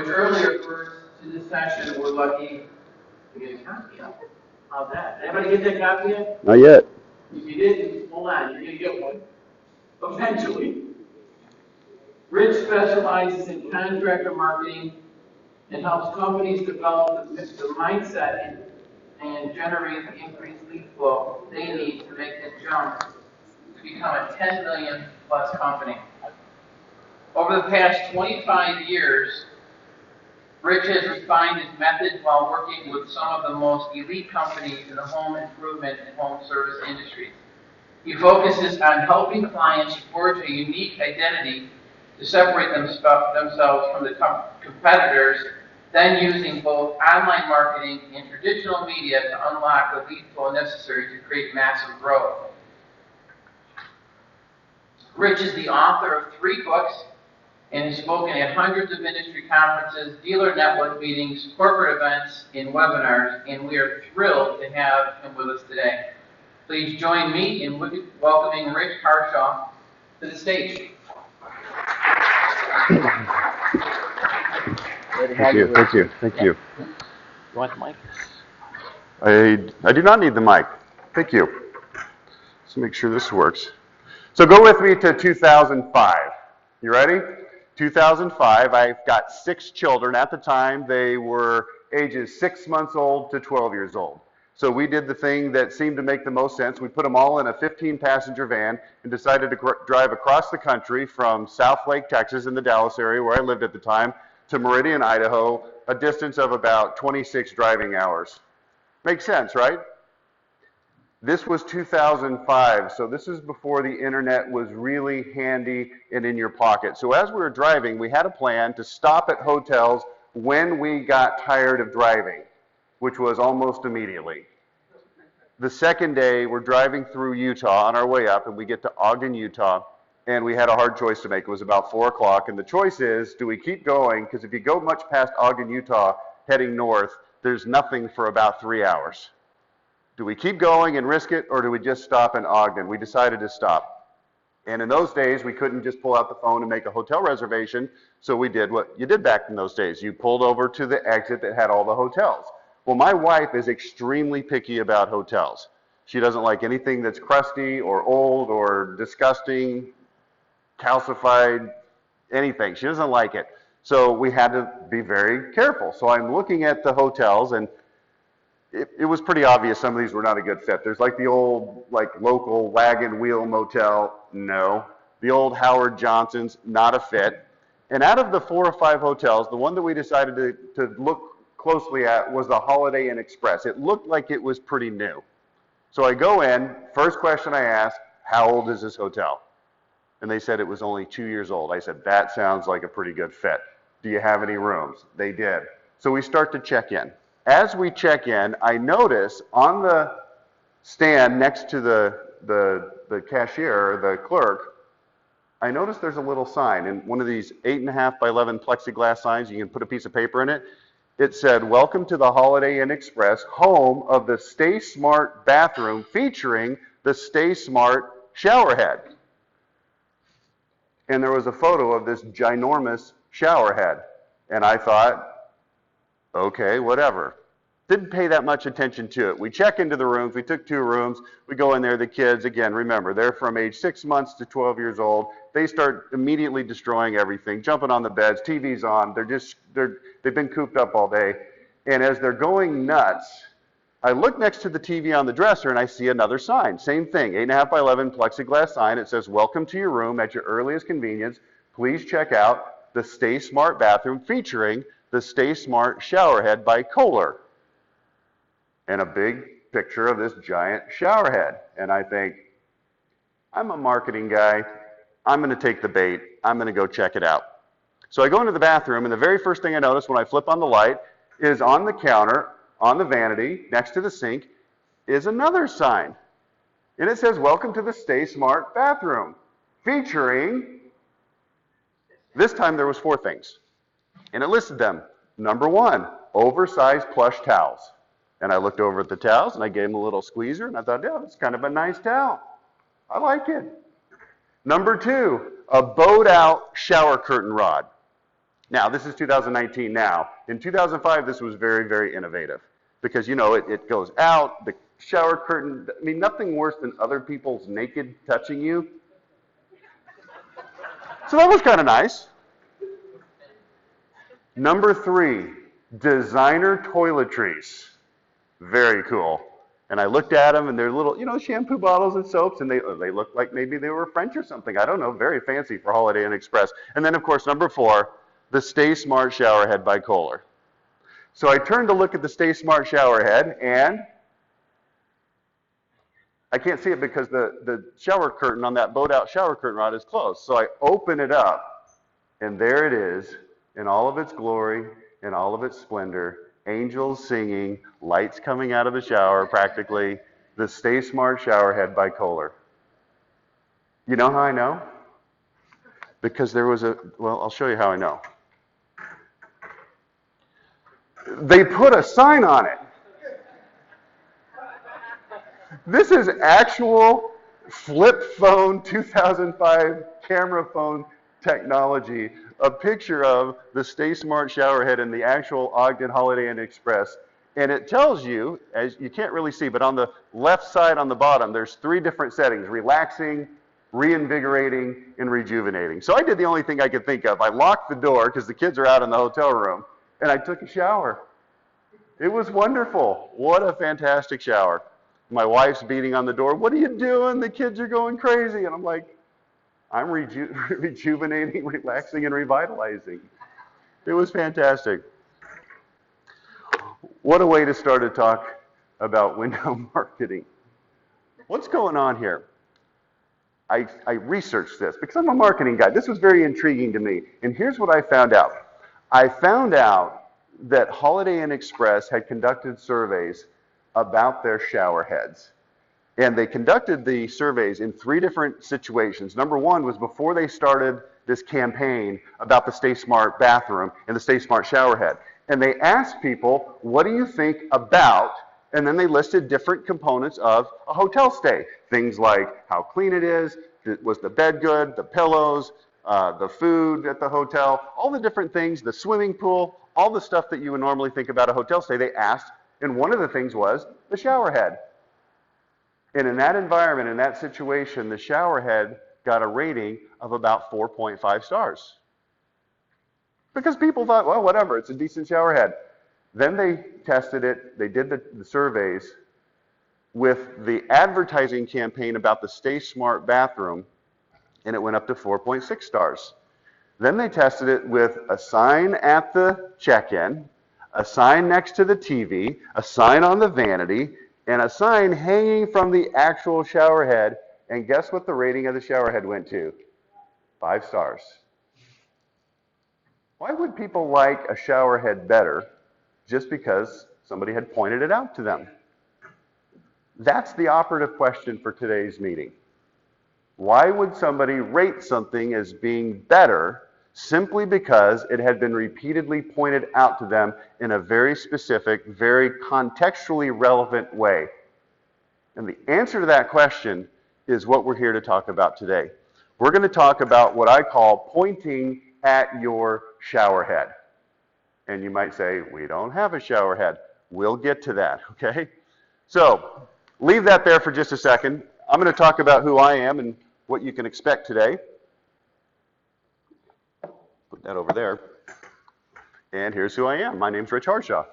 which earlier referred to this session, we're lucky to get a copy of it. How's that? Anybody get that copy yet? Not yet. If you didn't, hold on, you're going to get one. Eventually. Rich specializes in contractor marketing and helps companies develop the mindset and generate the increased lead flow they need to make the jump to become a 10 million plus company. Over the past 25 years, Rich has refined his methods while working with some of the most elite companies in the home improvement and home service industries. He focuses on helping clients forge a unique identity to separate themselves from the competitors, then using both online marketing and traditional media to unlock the lead flow necessary to create massive growth. Rich is the author of 3 books and has spoken at hundreds of industry conferences, dealer network meetings, corporate events, and webinars, and we are thrilled to have him with us today. Please join me in welcoming Rich Harshaw to the stage. Thank you, thank you, thank you. You want the mic? I do not need the mic. Thank you. Let's make sure this works. So go with me to 2005. You ready? 2005, I've got 6 children. At the time, they were ages 6 months old to 12 years old. So we did the thing that seemed to make the most sense. We put them all in a 15-passenger van and decided to drive across the country from South Lake, Texas, in the Dallas area where I lived at the time, to Meridian, Idaho, a distance of about 26 driving hours. Makes sense, right? This was 2005, so this is before the internet was really handy and in your pocket. So as we were driving, we had a plan to stop at hotels when we got tired of driving, which was almost immediately. The second day, we're driving through Utah on our way up, and we get to Ogden, Utah, and we had a hard choice to make. It was about 4 o'clock, and the choice is, do we keep going? Because if you go much past Ogden, Utah, heading north, there's nothing for about 3 hours. Do we keep going and risk it, or do we just stop in Ogden? We decided to stop. And in those days, we couldn't just pull out the phone and make a hotel reservation, so we did what you did back in those days. You pulled over to the exit that had all the hotels. Well, my wife is extremely picky about hotels. She doesn't like anything that's crusty or old or disgusting, calcified, anything. She doesn't like it. So we had to be very careful. So I'm looking at the hotels, and it was pretty obvious some of these were not a good fit. There's like the old, local wagon wheel motel, no. The old Howard Johnson's, not a fit. And out of the 4 or 5 hotels, the one that we decided to look closely at was the Holiday Inn Express. It looked like it was pretty new. So I go in, first question I ask, how old is this hotel? And they said it was only 2 years old. I said, that sounds like a pretty good fit. Do you have any rooms? They did. So we start to check in. As we check in, I notice on the stand next to the cashier, the clerk, I notice there's a little sign, and one of these 8.5 by 11 plexiglass signs, you can put a piece of paper in it. It said, welcome to the Holiday Inn Express, home of the Stay Smart bathroom featuring the Stay Smart shower head. And there was a photo of this ginormous shower head. And I thought, okay, whatever. Didn't pay that much attention to it. We check into the rooms. We took 2 rooms. We go in there. The kids, again, remember, they're from age 6 months to 12 years old. They start immediately destroying everything, jumping on the beds, TV's on. They've been cooped up all day. And as they're going nuts, I look next to the TV on the dresser and I see another sign. Same thing, 8.5 by 11 plexiglass sign. It says, welcome to your room at your earliest convenience. Please check out the Stay Smart bathroom featuring the Stay Smart shower head by Kohler. And a big picture of this giant shower head. And I think, I'm a marketing guy. I'm going to take the bait. I'm going to go check it out. So I go into the bathroom, and the very first thing I notice when I flip on the light is on the counter, on the vanity, next to the sink, is another sign. And it says, welcome to the Stay Smart bathroom, featuring, this time there was 4 things. And it listed them. Number 1, oversized plush towels. And I looked over at the towels, and I gave them a little squeezer, and I thought, yeah, that's kind of a nice towel. I like it. Number 2, a bowed out shower curtain rod. Now, this is 2019 now. In 2005, this was very, very innovative because, you know, it goes out, the shower curtain, I mean, nothing worse than other people's naked touching you. So that was kind of nice. Number 3, designer toiletries. Very cool. And I looked at them, and they're little, you know, shampoo bottles and soaps, and they looked like maybe they were French or something. I don't know, very fancy for Holiday Inn Express. And then, of course, number 4, the Stay Smart shower head by Kohler. So I turned to look at the Stay Smart shower head, and I can't see it because the shower curtain on that bowed out shower curtain rod is closed. So I open it up, and there it is in all of its glory, in all of its splendor. Angels singing, lights coming out of the shower practically, the Stay Smart shower head by Kohler. You know how I know? Because there was well, I'll show you how I know. They put a sign on it. This is actual flip phone 2005 camera phone technology. A picture of the Stay Smart shower head in the actual Ogden Holiday Inn Express. And it tells you, as you can't really see, but on the left side on the bottom, there's 3 different settings: relaxing, reinvigorating, and rejuvenating. So I did the only thing I could think of. I locked the door because the kids are out in the hotel room, and I took a shower. It was wonderful. What a fantastic shower. My wife's beating on the door. What are you doing? The kids are going crazy. And I'm like, I'm rejuvenating, relaxing, and revitalizing. It was fantastic. What a way to start a talk about window marketing. What's going on here? I researched this because I'm a marketing guy. This was very intriguing to me. And here's what I found out. I found out that Holiday Inn Express had conducted surveys about their shower heads. And they conducted the surveys in 3 different situations. Number 1 was before they started this campaign about the Stay Smart bathroom and the Stay Smart shower head. And they asked people, what do you think about, and then they listed different components of a hotel stay. Things like how clean it is, was the bed good, the pillows, the food at the hotel, all the different things, the swimming pool, all the stuff that you would normally think about a hotel stay, they asked. And one of the things was the shower head. And in that environment, in that situation, the shower head got a rating of about 4.5 stars. Because people thought, well, whatever, it's a decent shower head. Then they tested it, they did the surveys with the advertising campaign about the Stay Smart bathroom, and it went up to 4.6 stars. Then they tested it with a sign at the check-in, a sign next to the TV, a sign on the vanity, and a sign hanging from the actual shower head. And guess what the rating of the shower head went to? 5 stars. Why would people like a shower head better just because somebody had pointed it out to them? That's the operative question for today's meeting. Why would somebody rate something as being better simply because it had been repeatedly pointed out to them in a very specific, very contextually relevant way? And the answer to that question is what we're here to talk about today. We're going to talk about what I call pointing at your shower head. And you might say, we don't have a shower head. We'll get to that, okay? So, leave that there for just a second. I'm going to talk about who I am and what you can expect today. Put that over there. And here's who I am. My name's Rich Harshaw.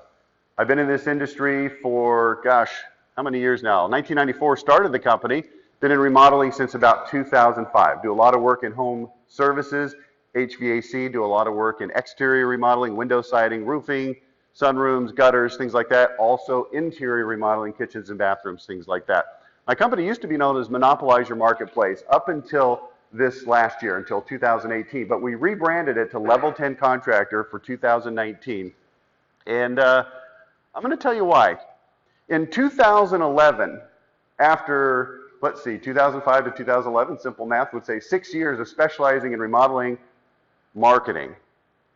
I've been in this industry for, gosh, how many years now? 1994 started the company. Been in remodeling since about 2005. Do a lot of work in home services, HVAC, do a lot of work in exterior remodeling, window siding, roofing, sunrooms, gutters, things like that. Also interior remodeling, kitchens and bathrooms, things like that. My company used to be known as Monopolize Your Marketplace up until this last year, until 2018. But we rebranded it to Level 10 Contractor for 2019. And I'm going to tell you why. In 2011, after, let's see, 2005 to 2011, simple math would say 6 years of specializing in remodeling marketing,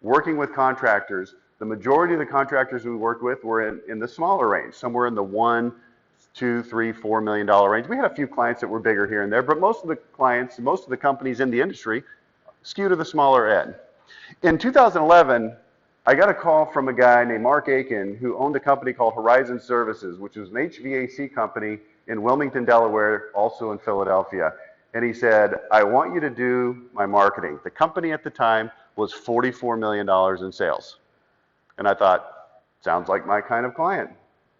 working with contractors. The majority of the contractors we worked with were in the smaller range, somewhere in the $1, $2, $3, $4 million range. We had a few clients that were bigger here and there, but most of the clients, most of the companies in the industry skew to the smaller end. In 2011, I got a call from a guy named Mark Aiken who owned a company called Horizon Services, which was an HVAC company in Wilmington, Delaware, also in Philadelphia. And he said, I want you to do my marketing. The company at the time was $44 million in sales. And I thought, sounds like my kind of client.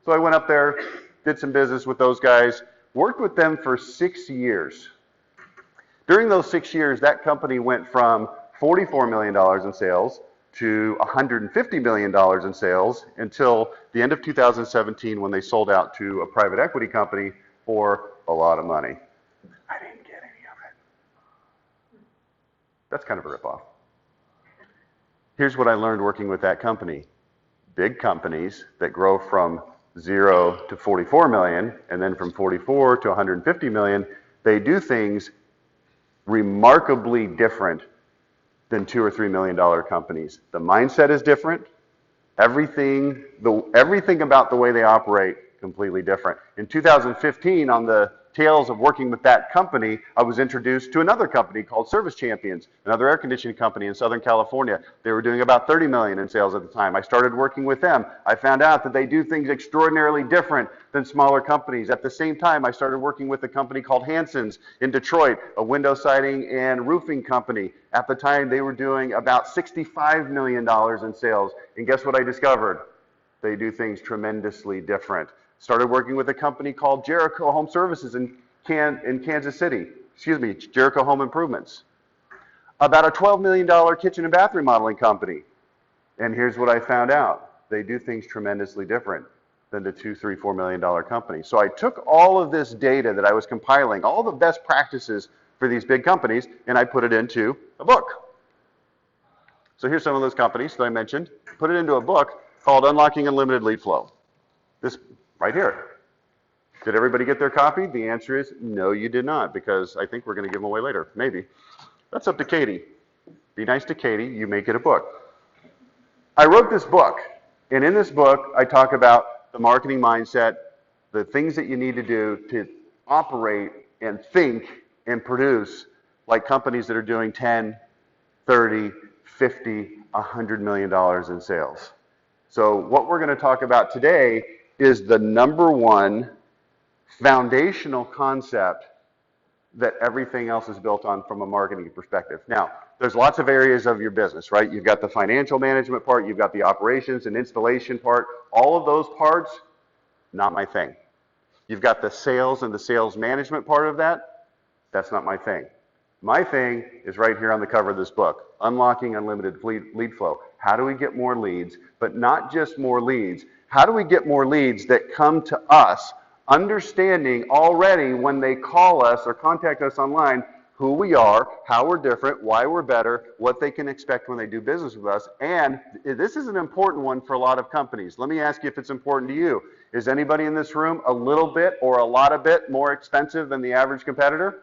So I went up there, did some business with those guys, worked with them for 6 years. During those 6 years, that company went from $44 million in sales to $150 million in sales until the end of 2017 when they sold out to a private equity company for a lot of money. I didn't get any of it. That's kind of a ripoff. Here's what I learned working with that company. Big companies that grow from 0 to 44 million and then from 44 to 150 million, they do things remarkably different than $2 or $3 million companies. The mindset is different. Everything about the way they operate completely different. In 2015, on the tails of working with that company, I was introduced to another company called Service Champions, another air conditioning company in Southern California. They were doing about 30 million in sales at the time. I started working with them. I found out that they do things extraordinarily different than smaller companies. At the same time, I started working with a company called Hanson's in Detroit, a window siding and roofing company. At the time, they were doing about $65 million in sales. And guess what I discovered? They do things tremendously different. Started working with a company called Jericho Home Services in Kansas City. Jericho Home Improvements. About a $12 million kitchen and bath remodeling company. And here's what I found out. They do things tremendously different than the $2, $3, $4 million companies. So I took all of this data that I was compiling, all the best practices for these big companies, and I put it into a book. So here's some of those companies that I mentioned. Put it into a book called Unlocking Unlimited Lead Flow. This right here. Did everybody get their copy? The answer is no, you did not, because I think we're going to give them away later. Maybe. That's up to Katie. Be nice to Katie. You may get a book. I wrote this book, and in this book, I talk about the marketing mindset, the things that you need to do to operate and think and produce like companies that are doing 10, 30, 50, $100 million in sales. So what we're going to talk about today is the number one foundational concept that everything else is built on from a marketing perspective. Now, there's lots of areas of your business, right? You've got the financial management part, you've got the operations and installation part. All of those parts, not my thing. You've got the sales and the sales management part of that. That's not my thing. My thing is right here on the cover of this book, Unlocking Unlimited Lead Flow. How do we get more leads, but not just more leads? How do we get more leads that come to us, understanding already when they call us or contact us online who we are, how we're different, why we're better, what they can expect when they do business with us. And this is an important one for a lot of companies. Let me ask you if it's important to you. Is anybody in this room a little bit or a lot of bit more expensive than the average competitor?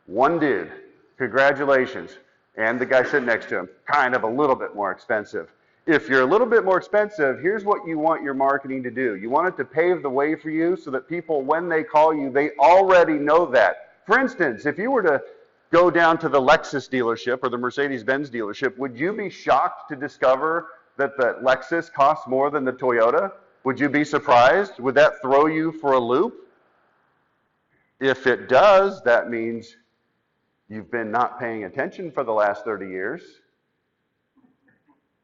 One dude. Congratulations. And the guy sitting next to him, kind of a little bit more expensive. If you're a little bit more expensive, here's what you want your marketing to do. You want it to pave the way for you so that people, when they call you, they already know that. For instance, if you were to go down to the Lexus dealership or the Mercedes-Benz dealership, would you be shocked to discover that the Lexus costs more than the Toyota? Would you be surprised? Would that throw you for a loop? If it does, that means you've been not paying attention for the last 30 years.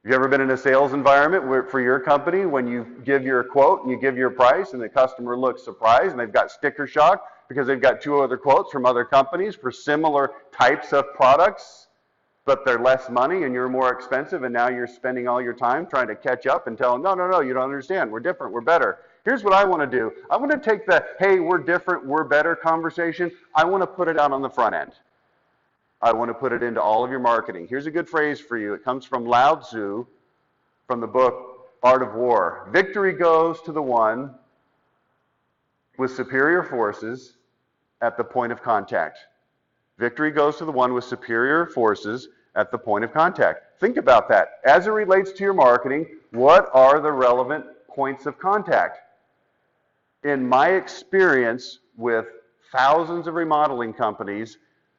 Have you ever been in a sales environment where, for your company, when you give your quote and you give your price and the customer looks surprised and they've got sticker shock because they've got 2 other quotes from other companies for similar types of products, but they're less money and you're more expensive, and now you're spending all your time trying to catch up and tell them, no, you don't understand. We're different. We're better. Here's what I want to do. I want to take the, hey, we're different, we're better conversation. I want to put it out on the front end. I want to put it into all of your marketing. Here's a good phrase for you. It comes from Lao Tzu from the book Art of War. Victory goes to the one with superior forces at the point of contact. Victory goes to the one with superior forces at the point of contact. Think about that. As it relates to your marketing, what are the relevant points of contact? In my experience with thousands of remodeling companies,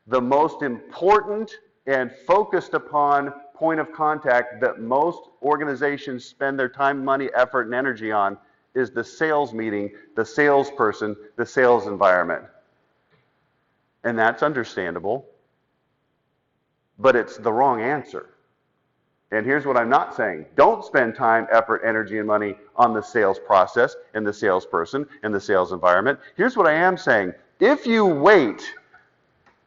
the most important and focused upon point of contact that most organizations spend their time, money, effort, and energy on is the sales meeting, the salesperson, the sales environment. And that's understandable, but it's the wrong answer. And here's what I'm not saying. Don't spend time, effort, energy, and money on the sales process and the salesperson and the sales environment. Here's what I am saying. If you wait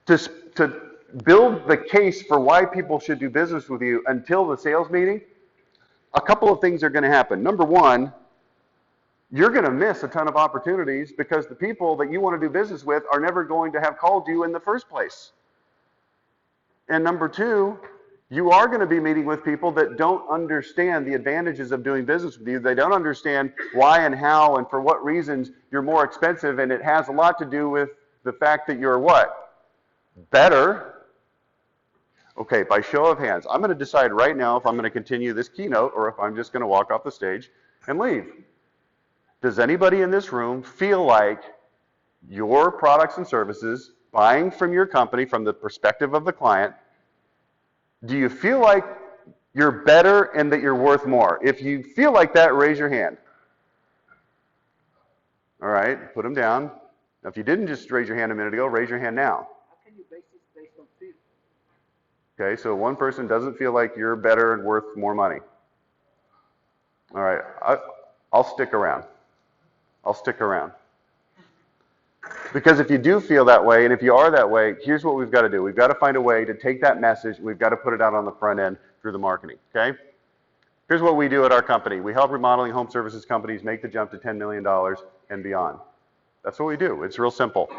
to build the case for why people should do business with you until the sales meeting, a couple of things are going to happen. Number one, you're going to miss a ton of opportunities because the people that you want to do business with are never going to have called you in the first place. And number two, you are going to be meeting with people that don't understand the advantages of doing business with you. They don't understand why and how and for what reasons you're more expensive, and it has a lot to do with the fact that you're what? Better. Okay, by show of hands, I'm going to decide right now if I'm going to continue this keynote or if I'm just going to walk off the stage and leave. Does anybody in this room feel like your products and services, buying from your company from the perspective of the client, do you feel like you're better and that you're worth more? If you feel like that, raise your hand. All right, put them down. Now, if you didn't just raise your hand a minute ago, raise your hand now. How can you base this based on feeling? Okay, so one person doesn't feel like you're better and worth more money. All right, I'll stick around. I'll stick around. Because if you do feel that way, and if you are that way, here's what we've got to do. We've got to find a way to take that message, and we've got to put it out on the front end through the marketing, okay? Here's what we do at our company. We help remodeling home services companies make the jump to $10 million and beyond. That's what we do. It's real simple.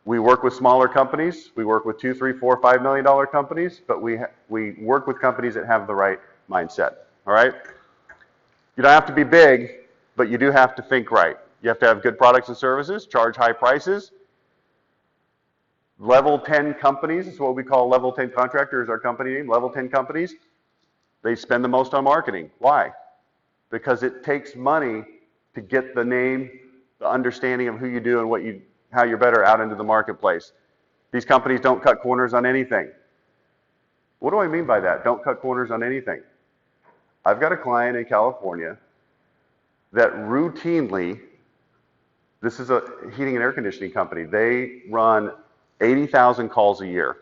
We work with smaller companies. We work with $2, $3, $4, $5 million companies, but we work with companies that have the right mindset, all right? You don't have to be big, but you do have to think right. You have to have good products and services, charge high prices. Level 10 companies, is what we call level 10 contractors, our company name, level 10 companies, they spend the most on marketing. Why? Because it takes money to get the name, the understanding of who you do and how you're better out into the marketplace. These companies don't cut corners on anything. What do I mean by that? Don't cut corners on anything. I've got a client in California that routinely, this is a heating and air conditioning company. They run 80,000 calls a year.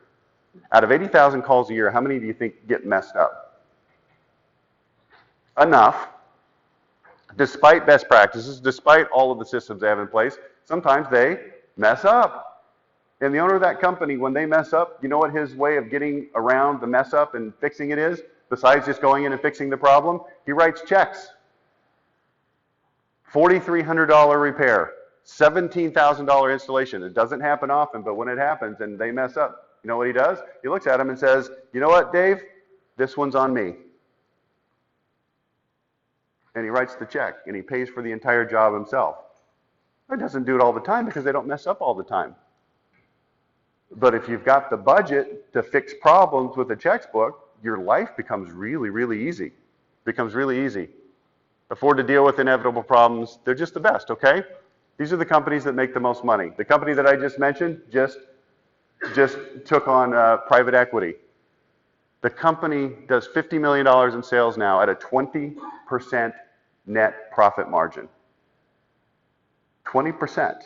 Out of 80,000 calls a year, how many do you think get messed up? Enough. Despite best practices, despite all of the systems they have in place, sometimes they mess up. And the owner of that company, when they mess up, you know what his way of getting around the mess up and fixing it is? Besides just going in and fixing the problem, he writes checks. $4,300 repair. $17,000 installation. It doesn't happen often, but when it happens and they mess up, you know what he does? He looks at them and says, you know what, Dave? This one's on me. And he writes the check, and he pays for the entire job himself. He doesn't do it all the time because they don't mess up all the time. But if you've got the budget to fix problems with a checkbook, your life becomes really, really easy. It becomes really easy. Afford to deal with inevitable problems. They're just the best, okay? These are the companies that make the most money. The company that I just mentioned just took on private equity. The company does $50 million in sales now at a 20% net profit margin. 20%.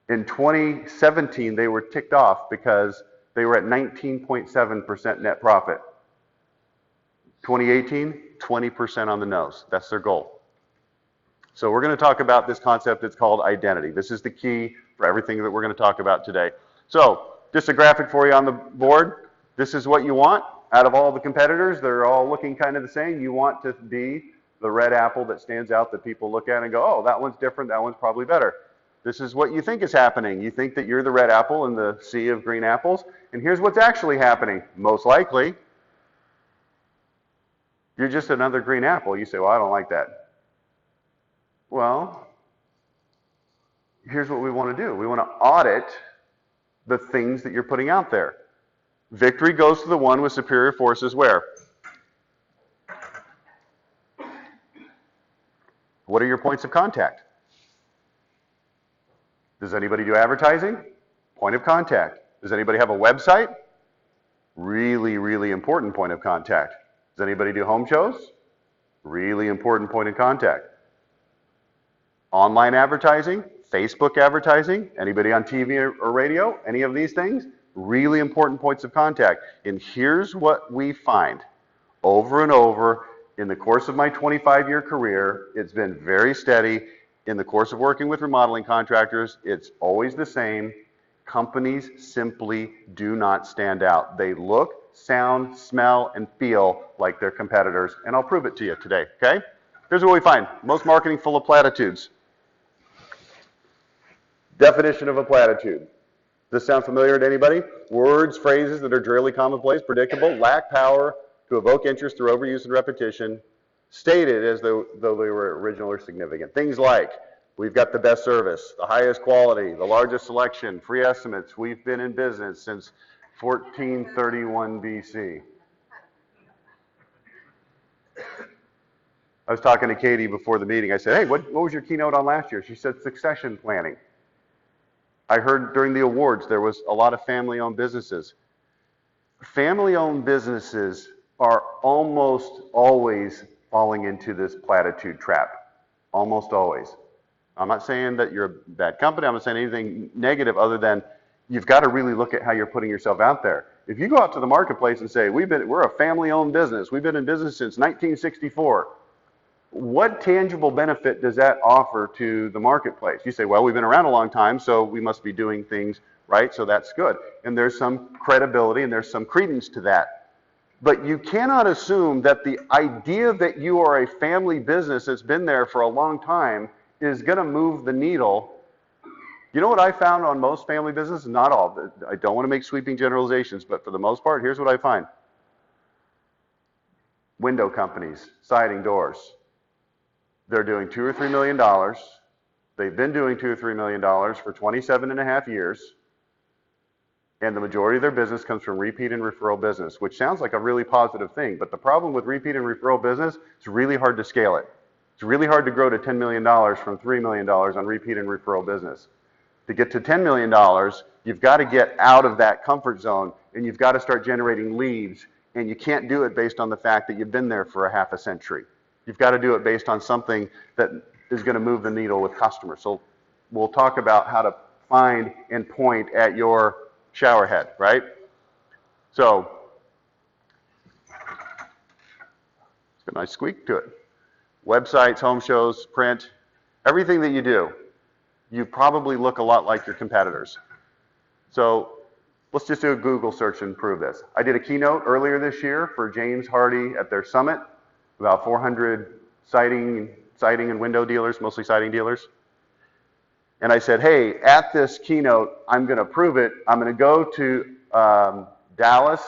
In 2017, they were ticked off because they were at 19.7% net profit. 2018, 20% on the nose. That's their goal. So we're going to talk about this concept that's called identity. This is the key for everything that we're going to talk about today. So just a graphic for you on the board. This is what you want out of all the competitors. They're all looking kind of the same. You want to be the red apple that stands out that people look at and go, oh, that one's different, that one's probably better. This is what you think is happening. You think that you're the red apple in the sea of green apples, and here's what's actually happening. Most likely, you're just another green apple. You say, well, I don't like that. Well, here's what we want to do. We want to audit the things that you're putting out there. Victory goes to the one with superior forces where? What are your points of contact? Does anybody do advertising? Point of contact. Does anybody have a website? Really, really important point of contact. Does anybody do home shows? Really important point of contact. Online advertising, Facebook advertising, anybody on TV or radio, any of these things? Really important points of contact. And here's what we find over and over in the course of my 25-year career. It's been very steady. In the course of working with remodeling contractors, it's always the same. Companies simply do not stand out. They look, sound, smell, and feel like their competitors. And I'll prove it to you today, okay? Here's what we find. Most marketing full of platitudes. Definition of a platitude. Does this sound familiar to anybody? Words, phrases that are drearily commonplace, predictable, lack power to evoke interest through overuse and repetition, stated as though they were original or significant. Things like, we've got the best service, the highest quality, the largest selection, free estimates, we've been in business since 1431 BC. I was talking to Katie before the meeting. I said, hey, what was your keynote on last year? She said succession planning. I heard during the awards there was a lot of family-owned businesses. Family-owned businesses are almost always falling into this platitude trap. Almost always. I'm not saying that you're a bad company. I'm not saying anything negative other than you've got to really look at how you're putting yourself out there. If you go out to the marketplace and say, we're a family-owned business. We've been in business since 1964. What tangible benefit does that offer to the marketplace? You say, well, we've been around a long time, so we must be doing things right, so that's good. And there's some credibility and there's some credence to that. But you cannot assume that the idea that you are a family business that's been there for a long time is going to move the needle. You know what I found on most family businesses? Not all. I don't want to make sweeping generalizations, but for the most part, here's what I find. Window companies, siding doors. They're doing $2 or $3 million. They've been doing $2 or $3 million for 27 and a half years. And the majority of their business comes from repeat and referral business, which sounds like a really positive thing. But the problem with repeat and referral business, it's really hard to scale it. It's really hard to grow to $10 million from $3 million on repeat and referral business. To get to $10 million, you've got to get out of that comfort zone and you've got to start generating leads. And you can't do it based on the fact that you've been there for a half a century. You've got to do it based on something that is going to move the needle with customers. So we'll talk about how to find and point at your shower head, right? So, it's got a nice squeak to it. Websites, home shows, print, everything that you do, you probably look a lot like your competitors. So let's just do a Google search and prove this. I did a keynote earlier this year for James Hardie at their summit, about 400 siding and window dealers, mostly siding dealers. And I said, hey, at this keynote, I'm going to prove it. I'm going to go to Dallas.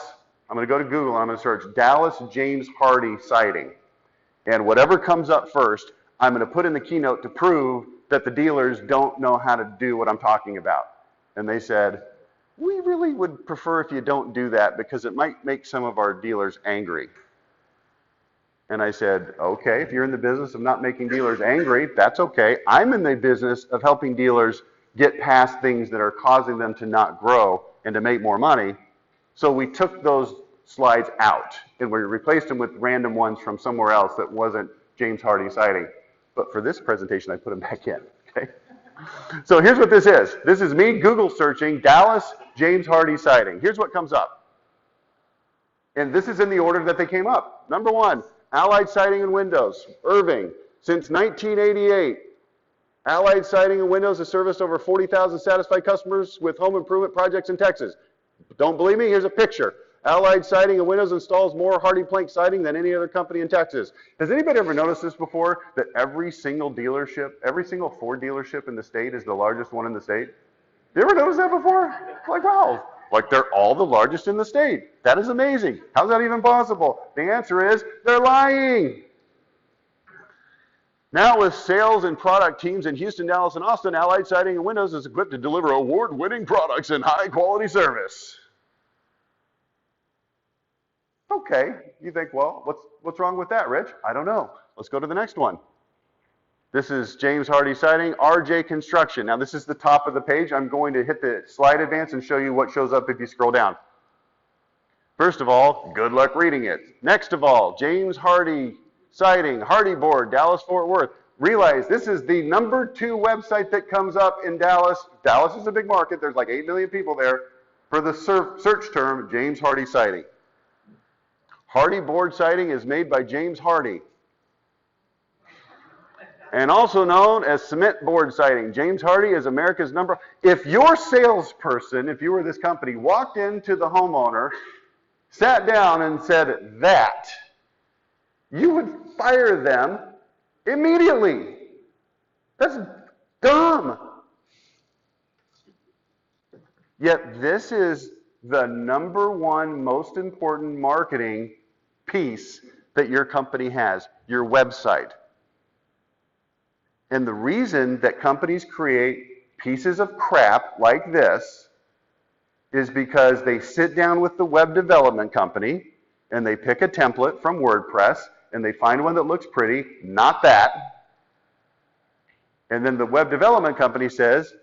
I'm going to go to Google and I'm going to search Dallas James Hardie siding. And whatever comes up first, I'm going to put in the keynote to prove that the dealers don't know how to do what I'm talking about. And they said, we really would prefer if you don't do that because it might make some of our dealers angry. And I said, okay, if you're in the business of not making dealers angry, that's okay. I'm in the business of helping dealers get past things that are causing them to not grow and to make more money. So we took those slides out and we replaced them with random ones from somewhere else that wasn't James Hardie siding. But for this presentation, I put them back in, okay? So here's what this is. This is me Google searching Dallas James Hardie siding. Here's what comes up. And this is in the order that they came up. Number one, Allied Siding and Windows, Irving. Since 1988, Allied Siding and Windows has serviced over 40,000 satisfied customers with home improvement projects in Texas. Don't believe me? Here's a picture. Allied Siding and Windows installs more Hardie plank siding than any other company in Texas. Has anybody ever noticed this before? That every single dealership, every single Ford dealership in the state is the largest one in the state? You ever noticed that before? Like, wow. Like they're all the largest in the state. That is amazing. How's that even possible? The answer is they're lying. Now with sales and product teams in Houston, Dallas, and Austin, Allied Siding and Windows is equipped to deliver award-winning products and high-quality service. Okay, you think, well, what's wrong with that, Rich? I don't know. Let's go to the next one. This is James Hardie Siding, RJ Construction. Now this is the top of the page. I'm going to hit the slide advance and show you what shows up if you scroll down. First of all, good luck reading it. Next of all, James Hardy Siding, Hardy Board, Dallas Fort Worth. Realize this is the #2 website that comes up in Dallas. Dallas is a big market. There's like 8 million people there for the search term James Hardy Siding. Hardy Board Siding is made by James Hardy, and also known as cement board siding. James Hardy is America's number. If your salesperson, if you were this company, walked into the homeowner, sat down and said that, you would fire them immediately. That's dumb. Yet this is the #1 most important marketing piece that your company has, your website. And the reason that companies create pieces of crap like this is because they sit down with the web development company and they pick a template from WordPress and they find one that looks pretty, not that. And then the web development company says,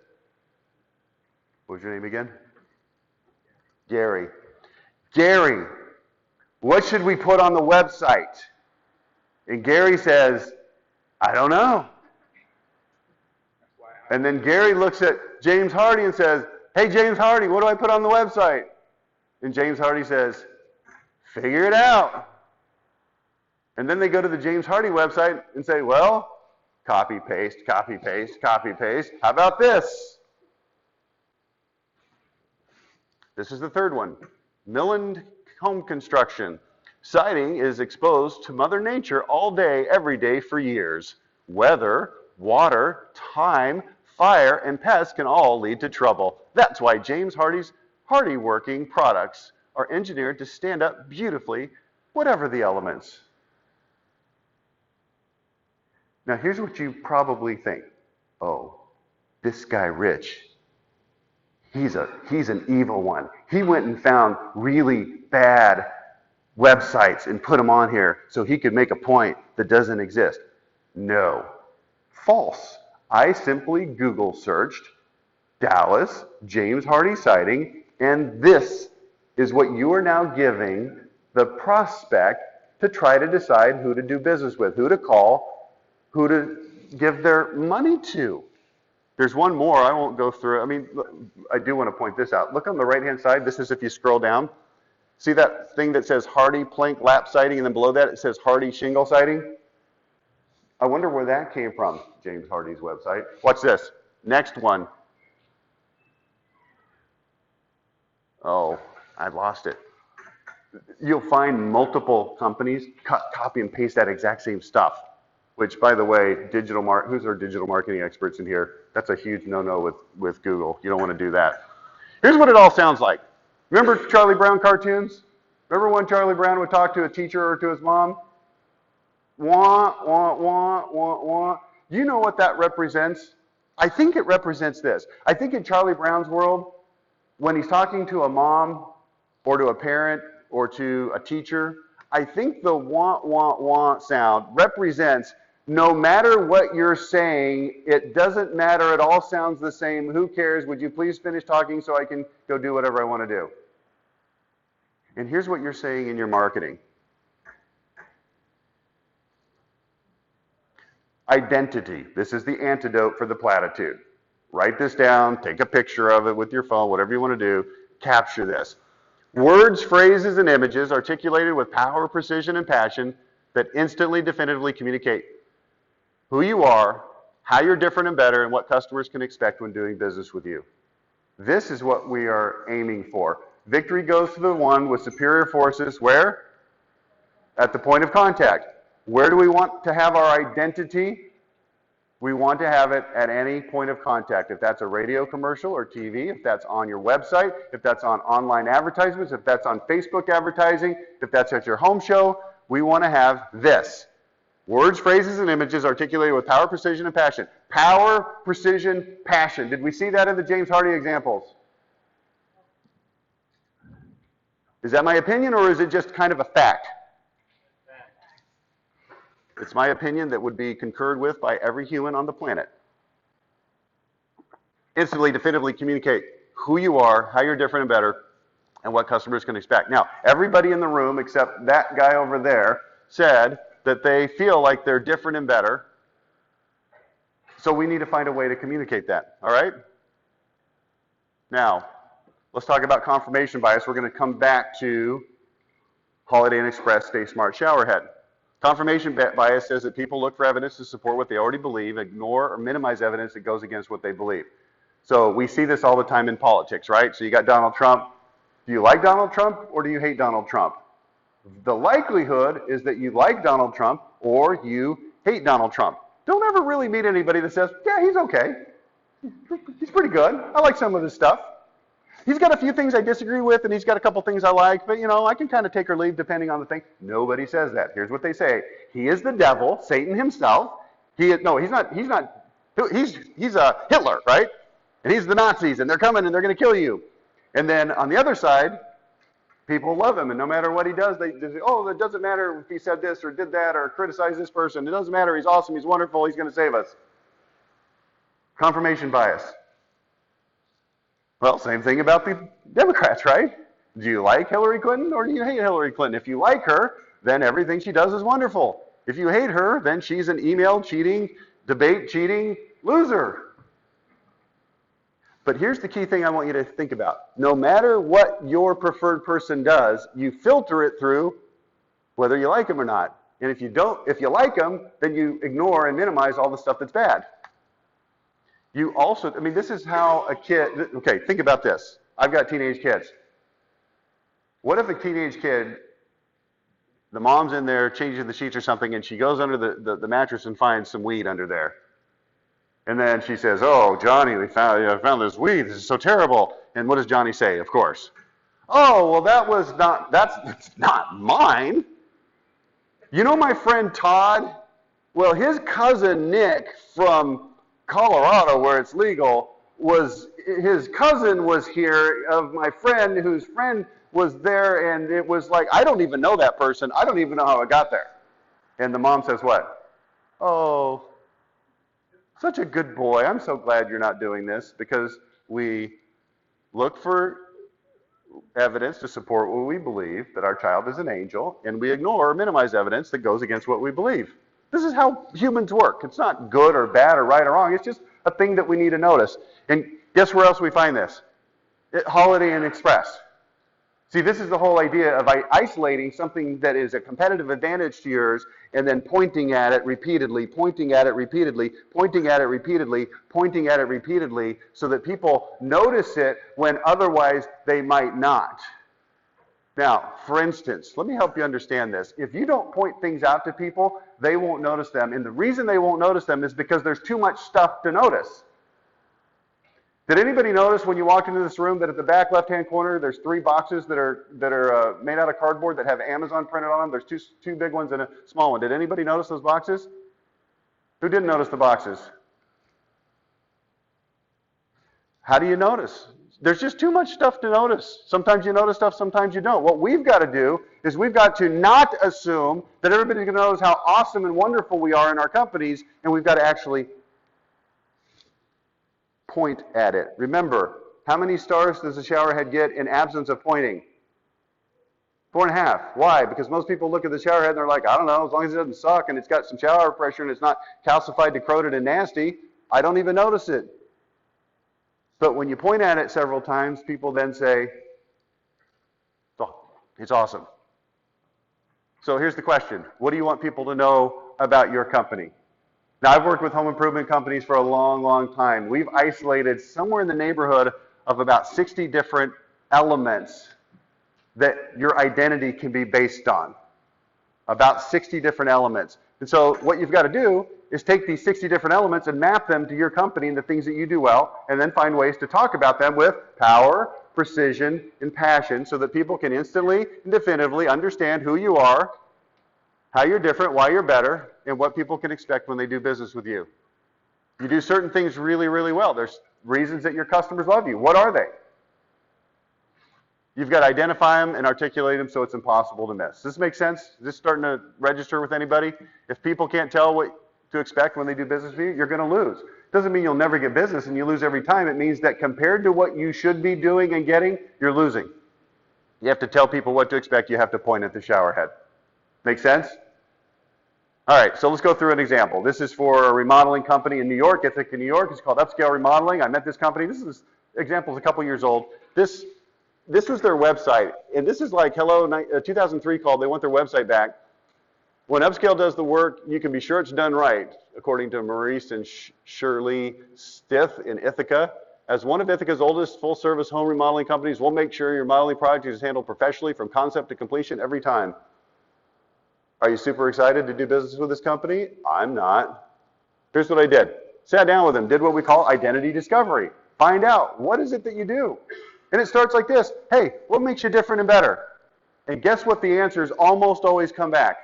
what was your name again? Gary. Gary, what should we put on the website? And Gary says, I don't know. And then Gary looks at James Hardy and says, hey, James Hardy, what do I put on the website? And James Hardy says, figure it out. And then they go to the James Hardy website and say, well, copy, paste, copy, paste, copy, paste. How about this? This is the third one. Milland home construction. Siding is exposed to Mother Nature all day, every day for years. Weather, water, time, fire, and pests can all lead to trouble. That's why James Hardy's Hardy working products are engineered to stand up beautifully, whatever the elements. Now here's what you probably think. Oh, this guy Rich, he's an evil one. He went and found really bad websites and put them on here so he could make a point that doesn't exist. No. False. I simply Google searched Dallas, James Hardy Siding, and this is what you are now giving the prospect to try to decide who to do business with, who to call, who to give their money to. There's one more, I won't go through. I mean, I do want to point this out. Look on the right-hand side. This is if you scroll down. See that thing that says Hardy Plank Lap Siding, and then below that it says Hardy Shingle Siding? I wonder where that came from, James Hardy's website. Watch this. Next one. Oh, I lost it. You'll find multiple companies copy and paste that exact same stuff. Which, by the way, who's our digital marketing experts in here? That's a huge no-no with Google. You don't want to do that. Here's what it all sounds like. Remember Charlie Brown cartoons? Remember when Charlie Brown would talk to a teacher or to his mom? Wah, wah, wah, wah, wah. You know what that represents? I think it represents this. I think in Charlie Brown's world, when he's talking to a mom or to a parent or to a teacher, I think the wah, wah, wah sound represents no matter what you're saying, it doesn't matter, it all sounds the same, who cares, would you please finish talking so I can go do whatever I want to do? And here's what you're saying in your marketing. Identity. This is the antidote for the platitude. Write this down, take a picture of it with your phone, whatever you want to do, capture this. Words, phrases, and images articulated with power, precision, and passion that instantly, definitively communicate who you are, how you're different and better, and what customers can expect when doing business with you. This is what we are aiming for. Victory goes to the one with superior forces where? At the point of contact. Where do we want to have our identity? We want to have it at any point of contact. If that's a radio commercial or TV, if that's on your website, if that's on online advertisements, if that's on Facebook advertising, if that's at your home show, we want to have this. Words, phrases, and images articulated with power, precision, and passion. Power, precision, passion. Did we see that in the James Hardy examples? Is that my opinion, or is it just kind of a fact? It's my opinion that would be concurred with by every human on the planet. Instantly, definitively communicate who you are, how you're different and better, and what customers can expect. Now, everybody in the room except that guy over there said that they feel like they're different and better. So we need to find a way to communicate that, all right? Now, let's talk about confirmation bias. We're going to come back to Holiday Inn Express, Stay Smart Showerhead. Confirmation bias says that people look for evidence to support what they already believe, ignore or minimize evidence that goes against what they believe. So we see this all the time in politics, right? So you got Donald Trump. Do you like Donald Trump or do you hate Donald Trump? The likelihood is that you like Donald Trump or you hate Donald Trump. Don't ever really meet anybody that says, yeah, he's okay. He's pretty good. I like some of his stuff. He's got a few things I disagree with, and he's got a couple things I like, but, you know, I can kind of take or leave depending on the thing. Nobody says that. Here's what they say. He is the devil, Satan himself. He's Hitler, right? And he's the Nazis, and they're coming, and they're going to kill you. And then on the other side, people love him, and no matter what he does, they say, oh, it doesn't matter if he said this or did that or criticized this person. It doesn't matter. He's awesome. He's wonderful. He's going to save us. Confirmation bias. Well, same thing about the Democrats, right? Do you like Hillary Clinton or do you hate Hillary Clinton? If you like her, then everything she does is wonderful. If you hate her, then she's an email cheating, debate cheating loser. But here's the key thing I want you to think about. No matter what your preferred person does, you filter it through whether you like them or not. And if you like them, then you ignore and minimize all the stuff that's bad. You also, I mean, this is how a kid, okay, think about this. I've got teenage kids. What if a teenage kid, the mom's in there changing the sheets or something, and she goes under the mattress and finds some weed under there? And then she says, oh, Johnny, I found this weed. This is so terrible. And what does Johnny say, of course? Oh, well, that's not mine. You know my friend Todd? Well, his cousin Nick from Colorado, where it's legal, his cousin was here of my friend whose friend was there, and it was like, I don't even know that person. I don't even know how it got there. And the mom says what? Oh, such a good boy. I'm so glad you're not doing this, because we look for evidence to support what we believe, that our child is an angel, and we ignore or minimize evidence that goes against what we believe. This is how humans work. It's not good or bad or right or wrong. It's just a thing that we need to notice. And guess where else we find this? At Holiday Inn Express. See, this is the whole idea of isolating something that is a competitive advantage to yours and then pointing at it repeatedly, pointing at it repeatedly, pointing at it repeatedly, pointing at it repeatedly, so that people notice it when otherwise they might not. Now, for instance, let me help you understand this. If you don't point things out to people, they won't notice them. And the reason they won't notice them is because there's too much stuff to notice. Did anybody notice when you walked into this room that at the back left-hand corner, there's 3 boxes that are made out of cardboard that have Amazon printed on them? There's two big ones and a small one. Did anybody notice those boxes? Who didn't notice the boxes? How do you notice? There's just too much stuff to notice. Sometimes you notice stuff, sometimes you don't. What we've got to do is we've got to not assume that everybody's going to notice how awesome and wonderful we are in our companies, and we've got to actually point at it. Remember, how many stars does a showerhead get in absence of pointing? 4.5. Why? Because most people look at the showerhead and they're like, I don't know, as long as it doesn't suck and it's got some shower pressure and it's not calcified, decrepit, and nasty, I don't even notice it. But when you point at it several times, people then say, oh, it's awesome. So here's the question. What do you want people to know about your company? Now, I've worked with home improvement companies for a long, long time. We've isolated somewhere in the neighborhood of about 60 different elements that your identity can be based on. About 60 different elements. And so what you've got to do is take these 60 different elements and map them to your company and the things that you do well, and then find ways to talk about them with power, precision, and passion so that people can instantly and definitively understand who you are, how you're different, why you're better, and what people can expect when they do business with you. You do certain things really, really well. There's reasons that your customers love you. What are they? You've got to identify them and articulate them so it's impossible to miss. Does this make sense? Is this starting to register with anybody? If people can't tell what to expect when they do business with you, you're going to lose. Doesn't mean you'll never get business and you lose every time. It means that compared to what you should be doing and getting, you're losing. You have to tell people what to expect. You have to point at the shower head. Make sense? All right, so let's go through an example. This is for a remodeling company in New York, Ithaca, New York. It's called Upscale Remodeling. I met this company. This is example is a couple years old. This was their website, and this is like, hello, 2003 called. They want their website back. When Upscale does the work, you can be sure it's done right, according to Maurice and Shirley Stith in Ithaca. As one of Ithaca's oldest full-service home remodeling companies, we'll make sure your remodeling project is handled professionally from concept to completion every time. Are you super excited to do business with this company? I'm not. Here's what I did. Sat down with them, did what we call identity discovery. Find out, what is it that you do? And it starts like this. Hey, what makes you different and better? And guess what the answers almost always come back?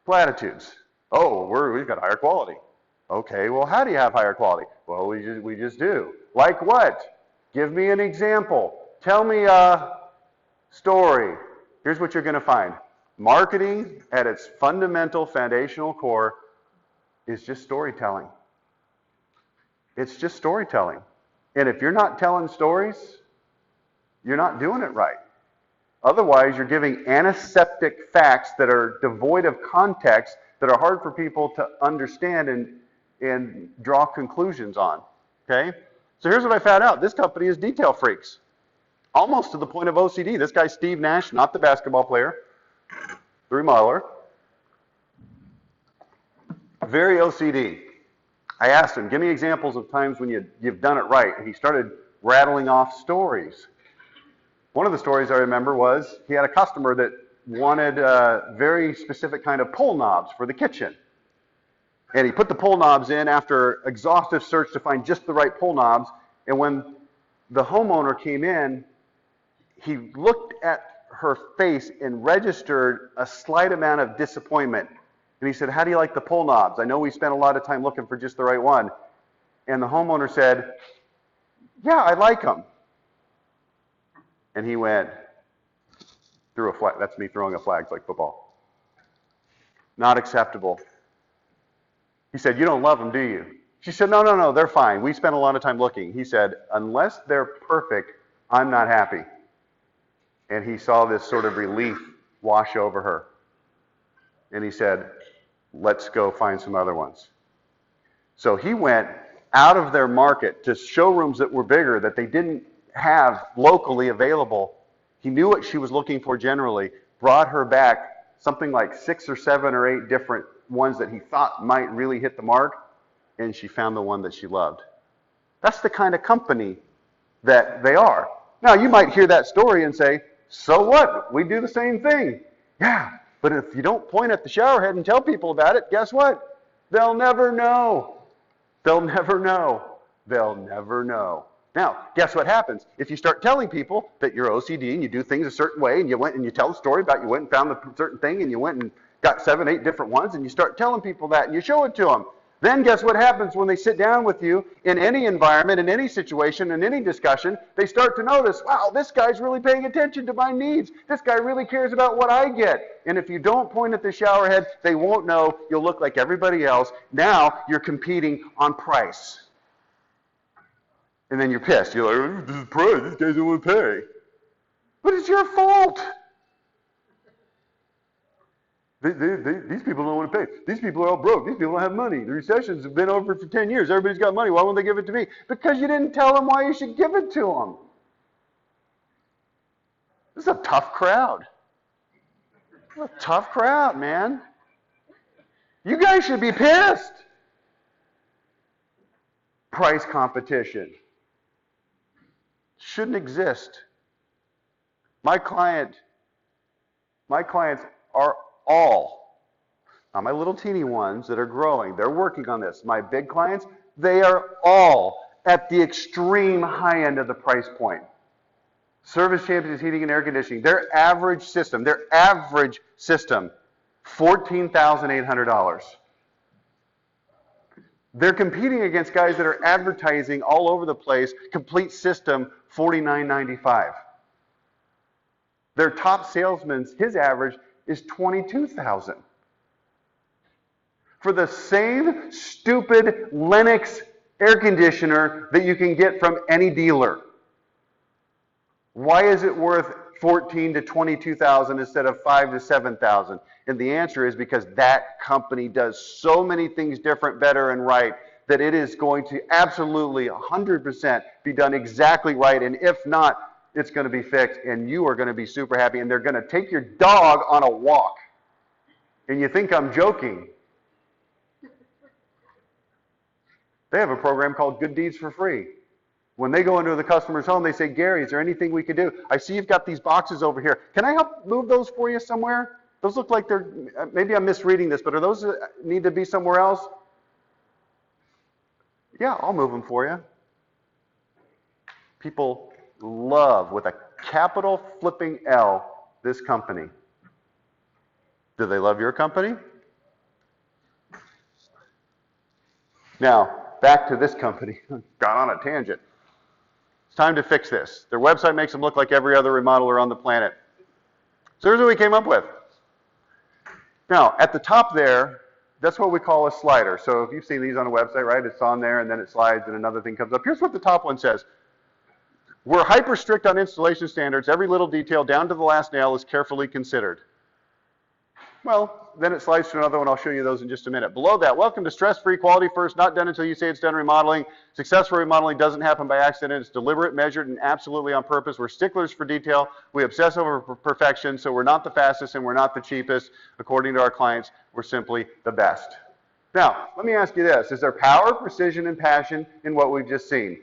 Platitudes. Oh, we've got higher quality. Okay, well, how do you have higher quality? Well, we just do. Like what? Give me an example. Tell me a story. Here's what you're going to find. Marketing at its fundamental foundational core is just storytelling. It's just storytelling. And if you're not telling stories, you're not doing it right. Otherwise, you're giving antiseptic facts that are devoid of context, that are hard for people to understand and draw conclusions on. Okay? So here's what I found out. This company is detail freaks. Almost to the point of OCD. This guy, Steve Nash, not the basketball player, the remodeler. Very OCD. I asked him, give me examples of times when you've done it right. And he started rattling off stories. One of the stories I remember was he had a customer that wanted a very specific kind of pull knobs for the kitchen. And he put the pull knobs in after exhaustive search to find just the right pull knobs. And when the homeowner came in, he looked at her face and registered a slight amount of disappointment. And he said, how do you like the pull knobs? I know we spent a lot of time looking for just the right one. And the homeowner said, yeah, I like them. And he went, threw a flag. That's me throwing a flag like football. Not acceptable. He said, you don't love them, do you? She said, no, they're fine. We spent a lot of time looking. He said, unless they're perfect, I'm not happy. And he saw this sort of relief wash over her. And he said, let's go find some other ones. So he went out of their market to showrooms that were bigger, that they didn't have locally available. He knew what she was looking for generally, brought her back something like 6 or 7 or 8 different ones that he thought might really hit the mark, and she found the one that she loved. That's the kind of company that they are. Now, you might hear that story and say, so what? We do the same thing. Yeah, but if you don't point at the shower head and tell people about it, guess what? They'll never know. They'll never know. They'll never know. Now, guess what happens? If you start telling people that you're OCD and you do things a certain way, and you went and you tell the story about you went and found a certain thing and you went and got 7, 8 different ones, and you start telling people that and you show it to them, then guess what happens when they sit down with you in any environment, in any situation, in any discussion? They start to notice, wow, this guy's really paying attention to my needs. This guy really cares about what I get. And if you don't point at the shower head, they won't know. You'll look like everybody else. Now you're competing on price. And then you're pissed. You're like, this is price. This guy doesn't want to pay. But it's your fault. These people don't want to pay. These people are all broke. These people don't have money. The recessions have been over for 10 years. Everybody's got money. Why won't they give it to me? Because you didn't tell them why you should give it to them. This is a tough crowd. This is a tough crowd, man. You guys should be pissed. Price competition shouldn't exist. My clients are all, not my little teeny ones that are growing, they're working on this. My big clients, they are all at the extreme high end of the price point. Service Champions Heating and Air Conditioning, their average system, $14,800. They're competing against guys that are advertising all over the place, complete system, $49.95. Their top salesman's, his average is $22,000. For the same stupid Lennox air conditioner that you can get from any dealer. Why is it worth 14 to 22,000 instead of 5 to 7,000? And the answer is because that company does so many things different, better, and right that it is going to absolutely 100% be done exactly right. And if not, it's going to be fixed and you are going to be super happy. And they're going to take your dog on a walk. And you think I'm joking. They have a program called Good Deeds for Free. When they go into the customer's home, they say, Gary, is there anything we could do? I see you've got these boxes over here. Can I help move those for you somewhere? Those look like they're, maybe I'm misreading this, but are those need to be somewhere else? Yeah, I'll move them for you. People love, with a capital flipping L, this company. Do they love your company? Now, back to this company. Got on a tangent. It's time to fix this. Their website makes them look like every other remodeler on the planet. So here's what we came up with. Now, at the top there, that's what we call a slider. So if you've seen these on a website, right, it's on there and then it slides and another thing comes up. Here's what the top one says. We're hyper strict on installation standards. Every little detail down to the last nail is carefully considered. Well, then it slides to another one. I'll show you those in just a minute. Below that, welcome to stress-free quality first, not done until you say it's done remodeling. Successful remodeling doesn't happen by accident. It's deliberate, measured, and absolutely on purpose. We're sticklers for detail. We obsess over perfection, so we're not the fastest and we're not the cheapest. According to our clients, we're simply the best. Now, let me ask you this. Is there power, precision, and passion in what we've just seen?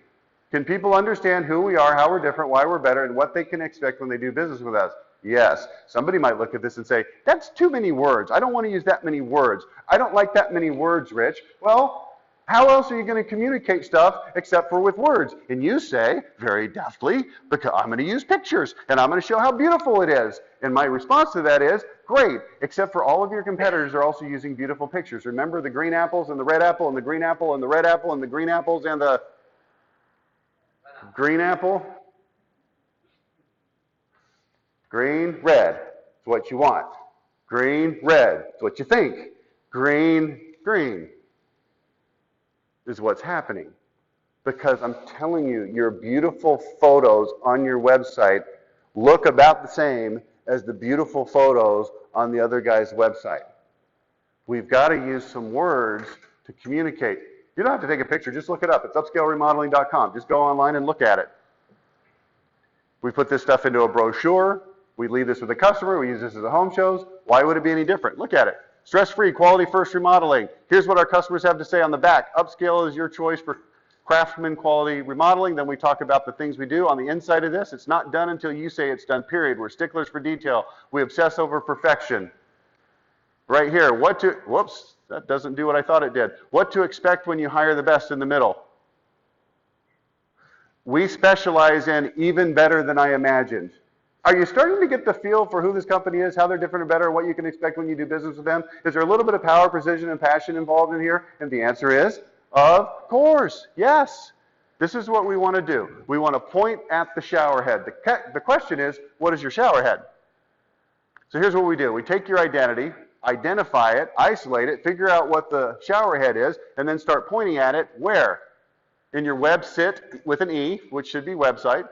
Can people understand who we are, how we're different, why we're better, and what they can expect when they do business with us? Yes. Somebody might look at this and say, that's too many words. I don't want to use that many words. I don't like that many words, Rich. Well, how else are you going to communicate stuff except for with words? And you say, very deftly, because I'm going to use pictures, and I'm going to show how beautiful it is. And my response to that is, great, except for all of your competitors are also using beautiful pictures. Remember the green apples and the red apple and the green apple and the red apple and the green apples and the green apple? Green, red, it's what you want. Green, red, it's what you think. Green, green is what's happening. Because I'm telling you, your beautiful photos on your website look about the same as the beautiful photos on the other guy's website. We've got to use some words to communicate. You don't have to take a picture, just look it up. It's upscaleremodeling.com. Just go online and look at it. We put this stuff into a brochure. We leave this with the customer. We use this as a home shows. Why would it be any different? Look at it. Stress-free, quality first remodeling. Here's what our customers have to say on the back. Upscale is your choice for craftsman quality remodeling. Then we talk about the things we do. On the inside of this, it's not done until you say it's done, period. We're sticklers for detail. We obsess over perfection. Right here, whoops, that doesn't do what I thought it did. What to expect when you hire the best in the middle. We specialize in even better than I imagined. Are you starting to get the feel for who this company is, how they're different or better, what you can expect when you do business with them? Is there a little bit of power, precision, and passion involved in here? And the answer is, of course, yes. This is what we want to do. We want to point at the shower head. The question is, what is your shower head? So here's what we do. We take your identity, identify it, isolate it, figure out what the shower head is, and then start pointing at it where? In your web sit with an E, which should be website.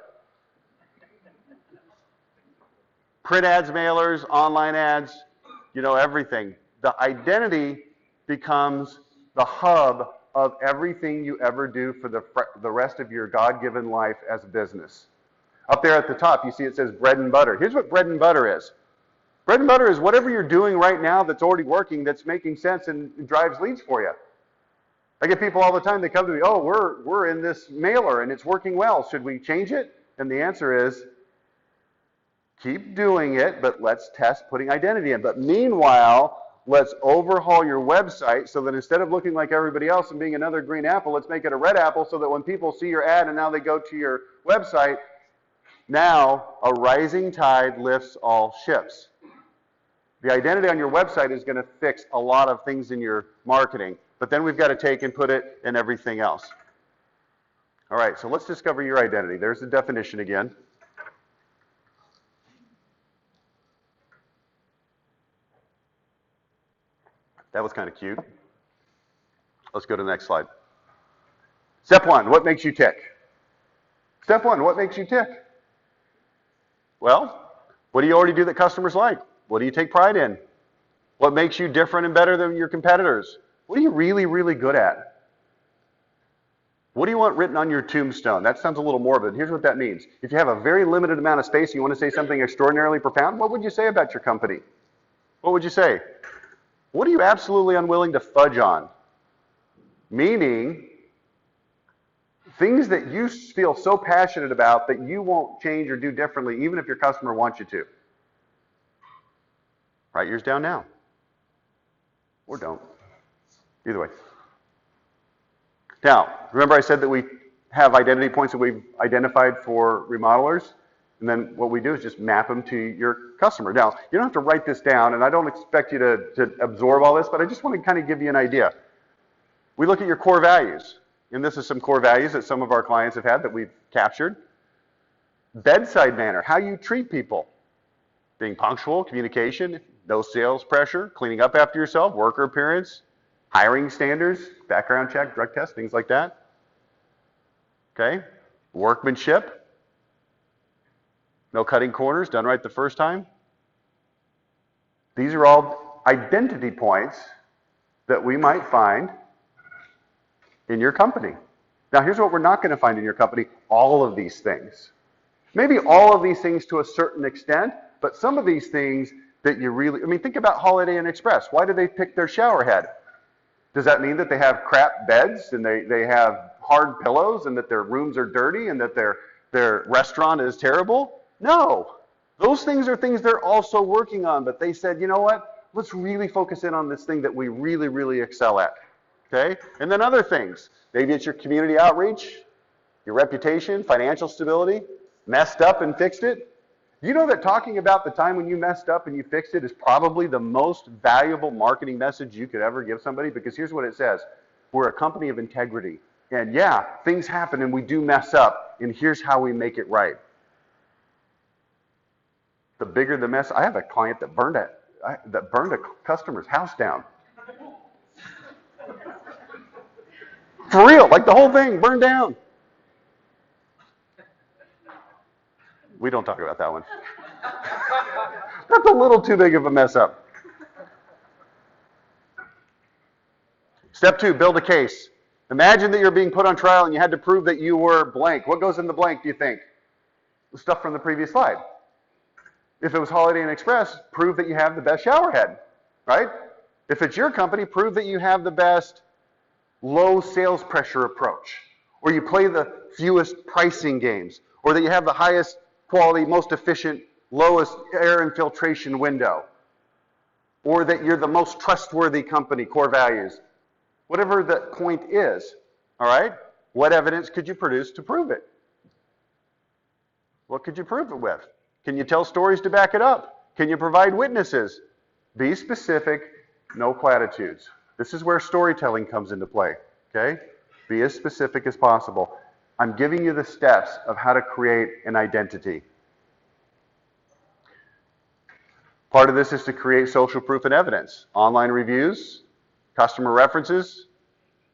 Print ads, mailers, online ads, you know, everything. The identity becomes the hub of everything you ever do for the rest of your God-given life as a business. Up there at the top, you see it says bread and butter. Here's what bread and butter is. Bread and butter is whatever you're doing right now that's already working, that's making sense and drives leads for you. I get people all the time, they come to me, oh, we're in this mailer and it's working well. Should we change it? And the answer is, keep doing it, but let's test putting identity in. But meanwhile, let's overhaul your website so that instead of looking like everybody else and being another green apple, let's make it a red apple so that when people see your ad and now they go to your website, now a rising tide lifts all ships. The identity on your website is going to fix a lot of things in your marketing, but then we've got to take and put it in everything else. All right, so let's discover your identity. There's the definition again. That was kind of cute. Let's go to the next slide. Step one, what makes you tick? Step one, what makes you tick? Well, What do you already do that customers like? What do you take pride in? What makes you different and better than your competitors? What are you really, really good at? What do you want written on your tombstone? That sounds a little morbid. Here's what that means. If you have a very limited amount of space and you want to say something extraordinarily profound, what would you say about your company? What would you say? What are you absolutely unwilling to fudge on? Meaning, things that you feel so passionate about that you won't change or do differently even if your customer wants you to. Write yours down now. Or don't. Either way. Now, remember I said that we have identity points that we've identified for remodelers? And then what we do is just map them to your customer. Now, you don't have to write this down, and I don't expect you to absorb all this, but I just want to kind of give you an idea. We look at your core values, and this is some core values that some of our clients have had that we've captured. Bedside manner, how you treat people. Being punctual, communication, no sales pressure, cleaning up after yourself, worker appearance, hiring standards, background check, drug test, things like that. Okay? Workmanship. No cutting corners, done right the first time. These are all identity points that we might find in your company. Now, here's what we're not going to find in your company, all of these things. Maybe all of these things to a certain extent, but some of these things that you really, think about Holiday Inn Express. Why do they pick their shower head? Does that mean that they have crap beds and they have hard pillows and that their rooms are dirty and that their restaurant is terrible? No. Those things are things they're also working on, but they said, you know what? Let's really focus in on this thing that we really, really excel at. Okay? And then other things. Maybe it's your community outreach, your reputation, financial stability, messed up and fixed it. You know that talking about the time when you messed up and you fixed it is probably the most valuable marketing message you could ever give somebody, because here's what it says. We're a company of integrity. And yeah, things happen and we do mess up, and here's how we make it right. The bigger the mess, I have a client that burned a customer's house down. For real, like the whole thing burned down. We don't talk about that one. That's a little too big of a mess up. Step 2, build a case. Imagine that you're being put on trial and you had to prove that you were blank. What goes in the blank, do you think? The stuff from the previous slide. If it was Holiday Inn Express, prove that you have the best shower head, right? If it's your company, prove that you have the best low sales pressure approach, or you play the fewest pricing games, or that you have the highest quality, most efficient, lowest air infiltration window, or that you're the most trustworthy company, core values. Whatever the point is, all right? What evidence could you produce to prove it? What could you prove it with? Can you tell stories to back it up? Can you provide witnesses? Be specific, no platitudes. This is where storytelling comes into play, okay? Be as specific as possible. I'm giving you the steps of how to create an identity. Part of this is to create social proof and evidence. Online reviews, customer references,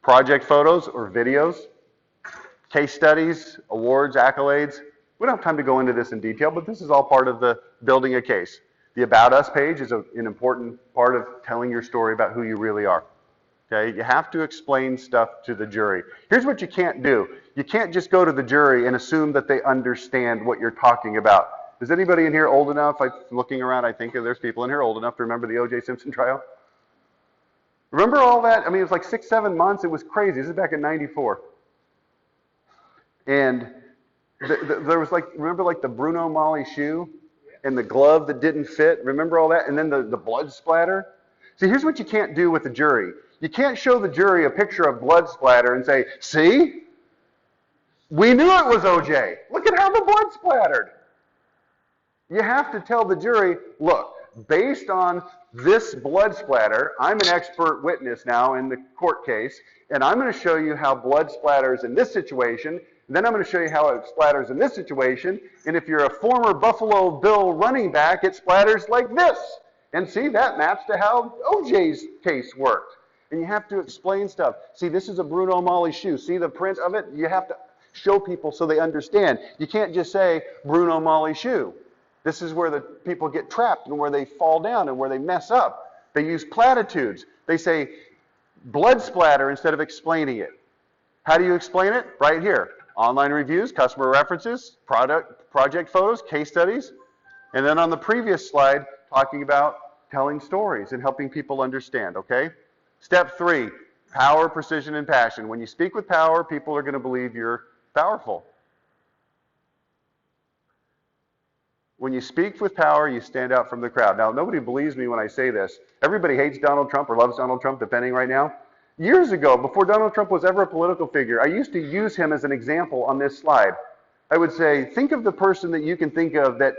project photos or videos, case studies, awards, accolades. We don't have time to go into this in detail, but this is all part of the building a case. The About Us page is an important part of telling your story about who you really are. Okay? You have to explain stuff to the jury. Here's what you can't do. You can't just go to the jury and assume that they understand what you're talking about. Is anybody in here old enough? I'm looking around, I think there's people in here old enough to remember the O.J. Simpson trial. Remember all that? It was like 6-7 months. It was crazy. This is back in '94. And there was remember the Bruno Magli shoe and the glove that didn't fit? Remember all that? And then the blood splatter? See, here's what you can't do with the jury. You can't show the jury a picture of blood splatter and say, see? We knew it was O.J. Look at how the blood splattered. You have to tell the jury, look, based on this blood splatter, I'm an expert witness now in the court case, and I'm going to show you how blood splatters in this situation, and then I'm going to show you how it splatters in this situation, and if you're a former Buffalo Bill running back, it splatters like this. And see, that maps to how O.J.'s case worked. And you have to explain stuff. See, this is a Bruno Magli shoe. See the print of it? You have to show people so they understand. You can't just say Bruno Magli shoe. This is where the people get trapped and where they fall down and where they mess up. They use platitudes. They say blood splatter instead of explaining it. How do you explain it? Right here. Online reviews, customer references, project photos, case studies. And then on the previous slide, talking about telling stories and helping people understand, okay? Step 3, power, precision, and passion. When you speak with power, people are going to believe you're powerful. When you speak with power, you stand out from the crowd. Now, nobody believes me when I say this. Everybody hates Donald Trump or loves Donald Trump, depending right now. Years ago, before Donald Trump was ever a political figure, I used to use him as an example on this slide. I would say, think of the person that you can think of that,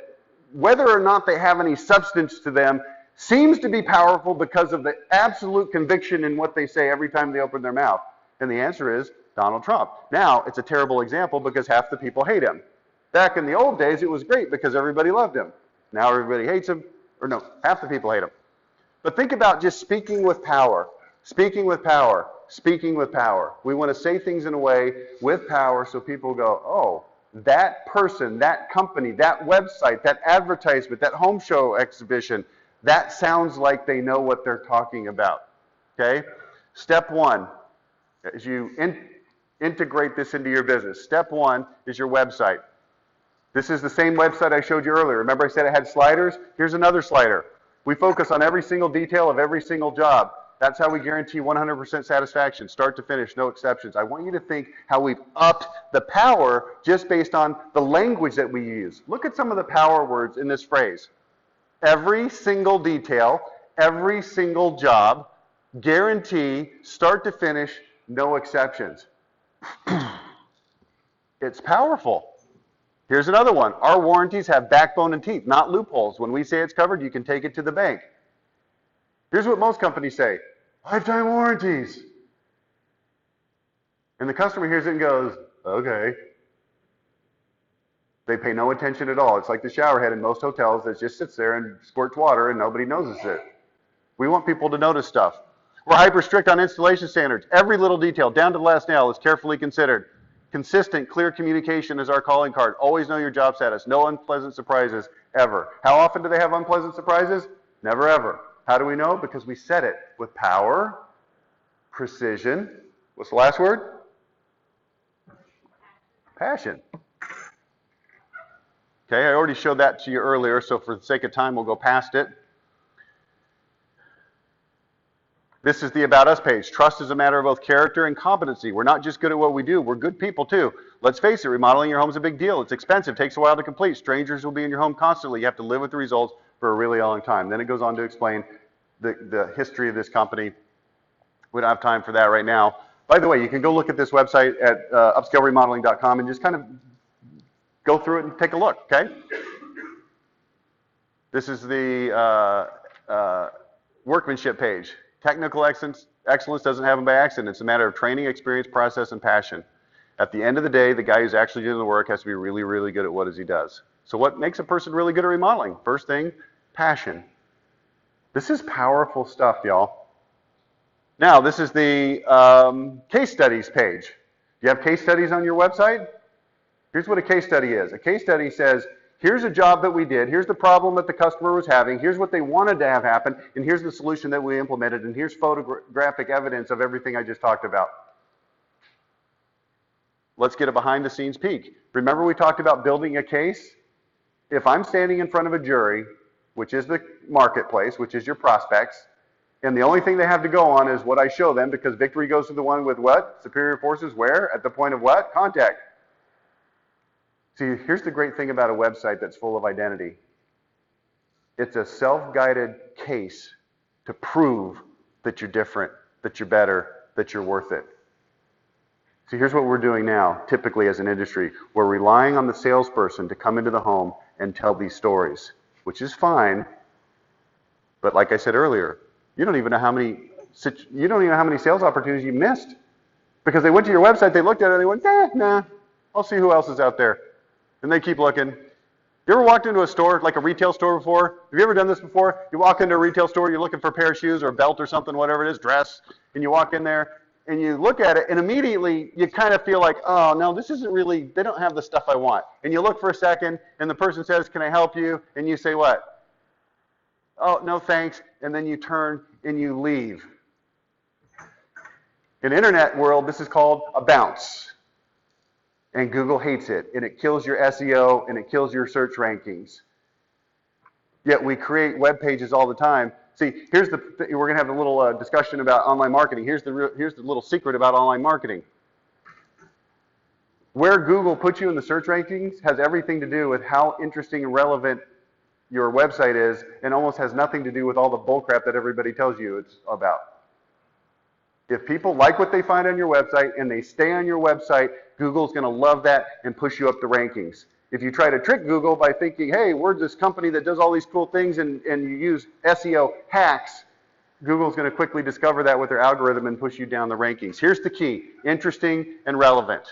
whether or not they have any substance to them, seems to be powerful because of the absolute conviction in what they say every time they open their mouth. And the answer is Donald Trump. Now, it's a terrible example because half the people hate him. Back in the old days, it was great because everybody loved him. Now everybody hates him, or no, half the people hate him. But think about just speaking with power, speaking with power, speaking with power. We want to say things in a way with power so people go, oh, that person, that company, that website, that advertisement, that home show exhibition, that sounds like they know what they're talking about, okay? Step 1, as you integrate this into your business, step 1 is your website. This is the same website I showed you earlier. Remember I said it had sliders? Here's another slider. We focus on every single detail of every single job. That's how we guarantee 100% satisfaction, start to finish, no exceptions. I want you to think how we've upped the power just based on the language that we use. Look at some of the power words in this phrase. Every single detail, every single job, guarantee, start to finish, no exceptions. It's powerful. Here's another one. Our warranties have backbone and teeth, not loopholes. When we say it's covered, you can take it to the bank. Here's what most companies say. Lifetime warranties. And the customer hears it and goes, okay. They pay no attention at all. It's like the shower head in most hotels that just sits there and squirts water and nobody notices it. We want people to notice stuff. We're hyper strict on installation standards. Every little detail, down to the last nail, is carefully considered. Consistent, clear communication is our calling card. Always know your job status. No unpleasant surprises, ever. How often do they have unpleasant surprises? Never, ever. How do we know? Because we said it with power, precision. What's the last word? Passion. Okay, I already showed that to you earlier, so for the sake of time, we'll go past it. This is the About Us page. Trust is a matter of both character and competency. We're not just good at what we do, we're good people too. Let's face it, remodeling your home is a big deal. It's expensive, takes a while to complete. Strangers will be in your home constantly. You have to live with the results for a really long time. Then it goes on to explain the history of this company. We don't have time for that right now. By the way, you can go look at this website at upscaleremodeling.com and just kind of go through it and take a look, okay? This is the workmanship page. Technical excellence doesn't happen by accident. It's a matter of training, experience, process, and passion. At the end of the day, the guy who's actually doing the work has to be really, really good at what he does. So what makes a person really good at remodeling? First thing, passion. This is powerful stuff, y'all. Now, this is the case studies page. Do you have case studies on your website? Here's what a case study is. A case study says, here's a job that we did, here's the problem that the customer was having, here's what they wanted to have happen, and here's the solution that we implemented, and here's photographic evidence of everything I just talked about. Let's get a behind-the-scenes peek. Remember we talked about building a case? If I'm standing in front of a jury, which is the marketplace, which is your prospects, and the only thing they have to go on is what I show them, because victory goes to the one with what? Superior forces where? At the point of what? Contact. See, here's the great thing about a website that's full of identity. It's a self-guided case to prove that you're different, that you're better, that you're worth it. See, here's what we're doing now, typically as an industry. We're relying on the salesperson to come into the home and tell these stories, which is fine, but like I said earlier, you don't even know how many sales opportunities you missed. Because they went to your website, they looked at it, and they went, nah, I'll see who else is out there. And they keep looking. You ever walked into a store, like a retail store before? Have you ever done this before? You walk into a retail store, you're looking for a pair of shoes or a belt or something, whatever it is, dress, and you walk in there, and you look at it, and immediately you kind of feel like, oh, no, this isn't really, they don't have the stuff I want. And you look for a second, and the person says, can I help you? And you say what? Oh, no, thanks. And then you turn and you leave. In the internet world, this is called a bounce. And Google hates it. And it kills your SEO, and it kills your search rankings. Yet we create web pages all the time. See, we're going to have a little discussion about online marketing. Here's the little secret about online marketing. Where Google puts you in the search rankings has everything to do with how interesting and relevant your website is, and almost has nothing to do with all the bullcrap that everybody tells you it's about. If people like what they find on your website and they stay on your website, Google's going to love that and push you up the rankings. If you try to trick Google by thinking, hey, we're this company that does all these cool things, and you use SEO hacks, Google's going to quickly discover that with their algorithm and push you down the rankings. Here's the key: interesting and relevant.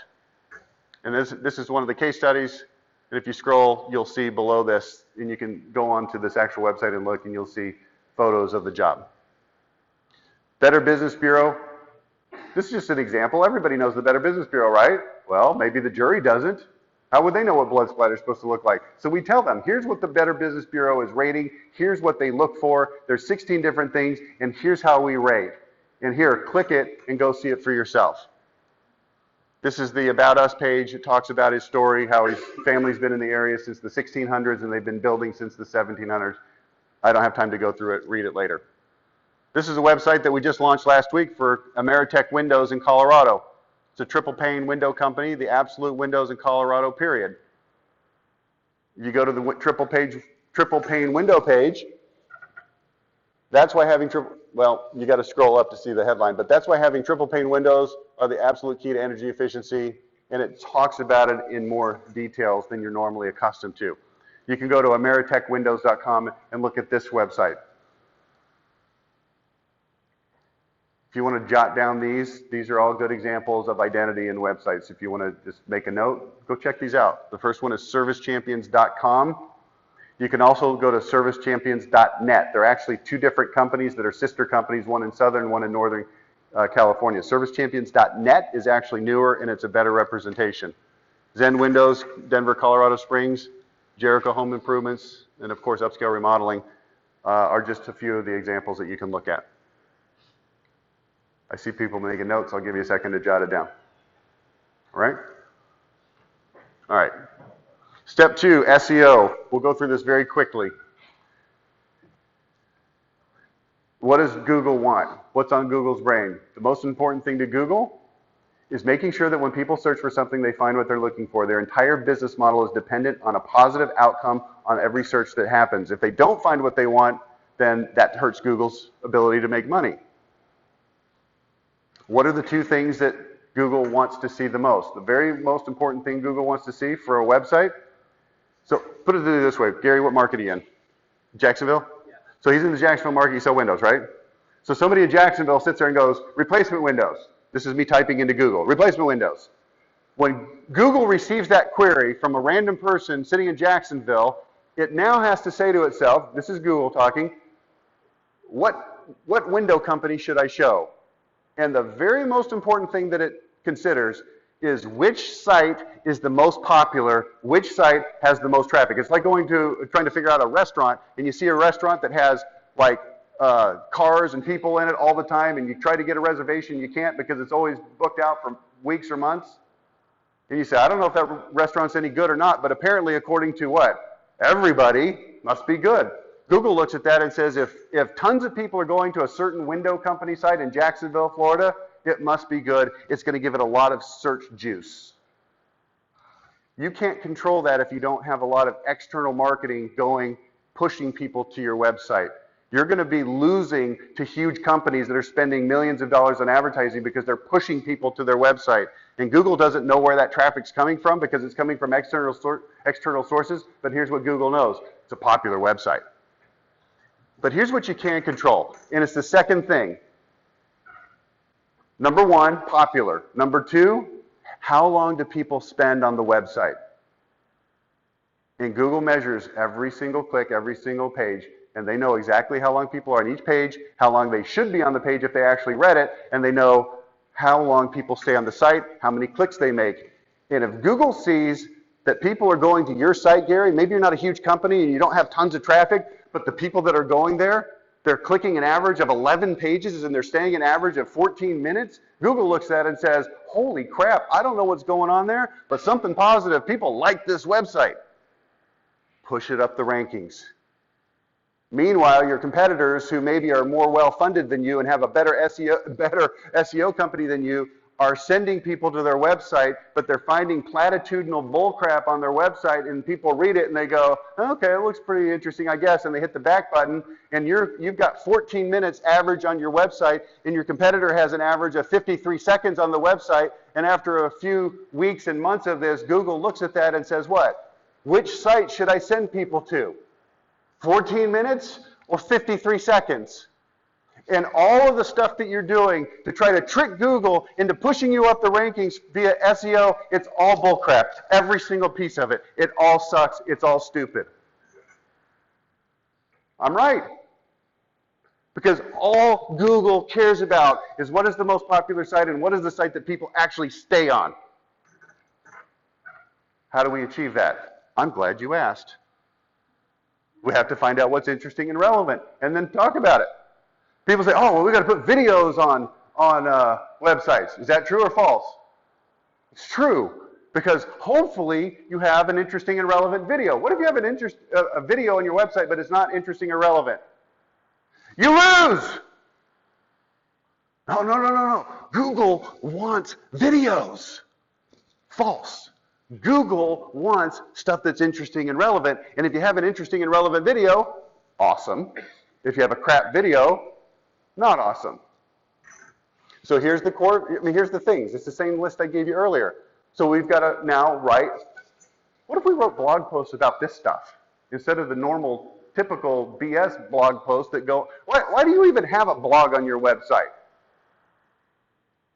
And this is one of the case studies. And if you scroll, you'll see below this, and you can go on to this actual website and look, and you'll see photos of the job. Better Business Bureau. This is just an example. Everybody knows the Better Business Bureau, right? Well, maybe the jury doesn't. How would they know what blood splatter is supposed to look like? So we tell them, here's what the Better Business Bureau is rating, here's what they look for, there's 16 different things, and here's how we rate. And here, click it and go see it for yourself. This is the About Us page. It talks about his story, how his family's been in the area since the 1600s, and they've been building since the 1700s. I don't have time to go through it. Read it later. This is a website that we just launched last week for Ameritech Windows in Colorado. It's a triple pane window company, the absolute windows in Colorado, period. You go to the triple pane window page. That's why having you got to scroll up to see the headline, but that's why having triple pane windows are the absolute key to energy efficiency, and it talks about it in more details than you're normally accustomed to. You can go to ameritechwindows.com and look at this website. If you want to jot down these are all good examples of identity in websites. If you want to just make a note, go check these out. The first one is servicechampions.com. You can also go to servicechampions.net. They're actually two different companies that are sister companies, one in Southern, one in Northern California. Servicechampions.net is actually newer, and it's a better representation. Zen Windows, Denver, Colorado Springs, Jericho Home Improvements, and of course Upscale Remodeling are just a few of the examples that you can look at. I see people making notes. I'll give you a second to jot it down. All right? All right. Step 2, SEO. We'll go through this very quickly. What does Google want? What's on Google's brain? The most important thing to Google is making sure that when people search for something, they find what they're looking for. Their entire business model is dependent on a positive outcome on every search that happens. If they don't find what they want, then that hurts Google's ability to make money. What are the two things that Google wants to see the most? The very most important thing Google wants to see for a website. So put it this way, Gary, what market are you in? Jacksonville? Yeah. So he's in the Jacksonville market, you sell windows, right? So somebody in Jacksonville sits there and goes, replacement windows. This is me typing into Google, replacement windows. When Google receives that query from a random person sitting in Jacksonville, it now has to say to itself, this is Google talking, what window company should I show? And the very most important thing that it considers is which site is the most popular, which site has the most traffic. It's like trying to figure out a restaurant, and you see a restaurant that has like cars and people in it all the time, and you try to get a reservation, you can't because it's always booked out for weeks or months. And you say, I don't know if that restaurant's any good or not, but apparently according to what? Everybody must be good. Google looks at that and says, if tons of people are going to a certain window company site in Jacksonville, Florida, it must be good. It's going to give it a lot of search juice. You can't control that if you don't have a lot of external marketing going, pushing people to your website. You're going to be losing to huge companies that are spending millions of dollars on advertising because they're pushing people to their website. And Google doesn't know where that traffic's coming from because it's coming from external sources, but here's what Google knows. It's a popular website. But here's what you can control, and it's the second thing. Number 1, popular. Number 2, how long do people spend on the website? And Google measures every single click, every single page, and they know exactly how long people are on each page, how long they should be on the page if they actually read it, and they know how long people stay on the site, how many clicks they make. And if Google sees that people are going to your site, Gary, maybe you're not a huge company and you don't have tons of traffic, but the people that are going there, they're clicking an average of 11 pages and they're staying an average of 14 minutes. Google looks at it and says, holy crap, I don't know what's going on there, but something positive, people like this website. Push it up the rankings. Meanwhile, your competitors who maybe are more well-funded than you and have a better SEO company than you are sending people to their website, but they're finding platitudinal bullcrap on their website, and people read it and they go, okay, it looks pretty interesting, I guess, and they hit the back button, and you've got 14 minutes average on your website, and your competitor has an average of 53 seconds on the website, and after a few weeks and months of this, Google looks at that and says, what? Which site should I send people to? 14 minutes or 53 seconds? And all of the stuff that you're doing to try to trick Google into pushing you up the rankings via SEO, it's all bullcrap. Every single piece of it. It all sucks. It's all stupid. I'm right. Because all Google cares about is what is the most popular site and what is the site that people actually stay on. How do we achieve that? I'm glad you asked. We have to find out what's interesting and relevant and then talk about it. People say, oh, well, we got to put videos on websites. Is that true or false? It's true, because hopefully you have an interesting and relevant video. What if you have a video on your website, but it's not interesting or relevant? You lose! No. Google wants videos. False. Google wants stuff that's interesting and relevant, and if you have an interesting and relevant video, awesome. If you have a crap video, not awesome. So here's the here's the things. It's the same list I gave you earlier. So we've got to now write, what if we wrote blog posts about this stuff instead of the normal, typical BS blog posts that go, why do you even have a blog on your website?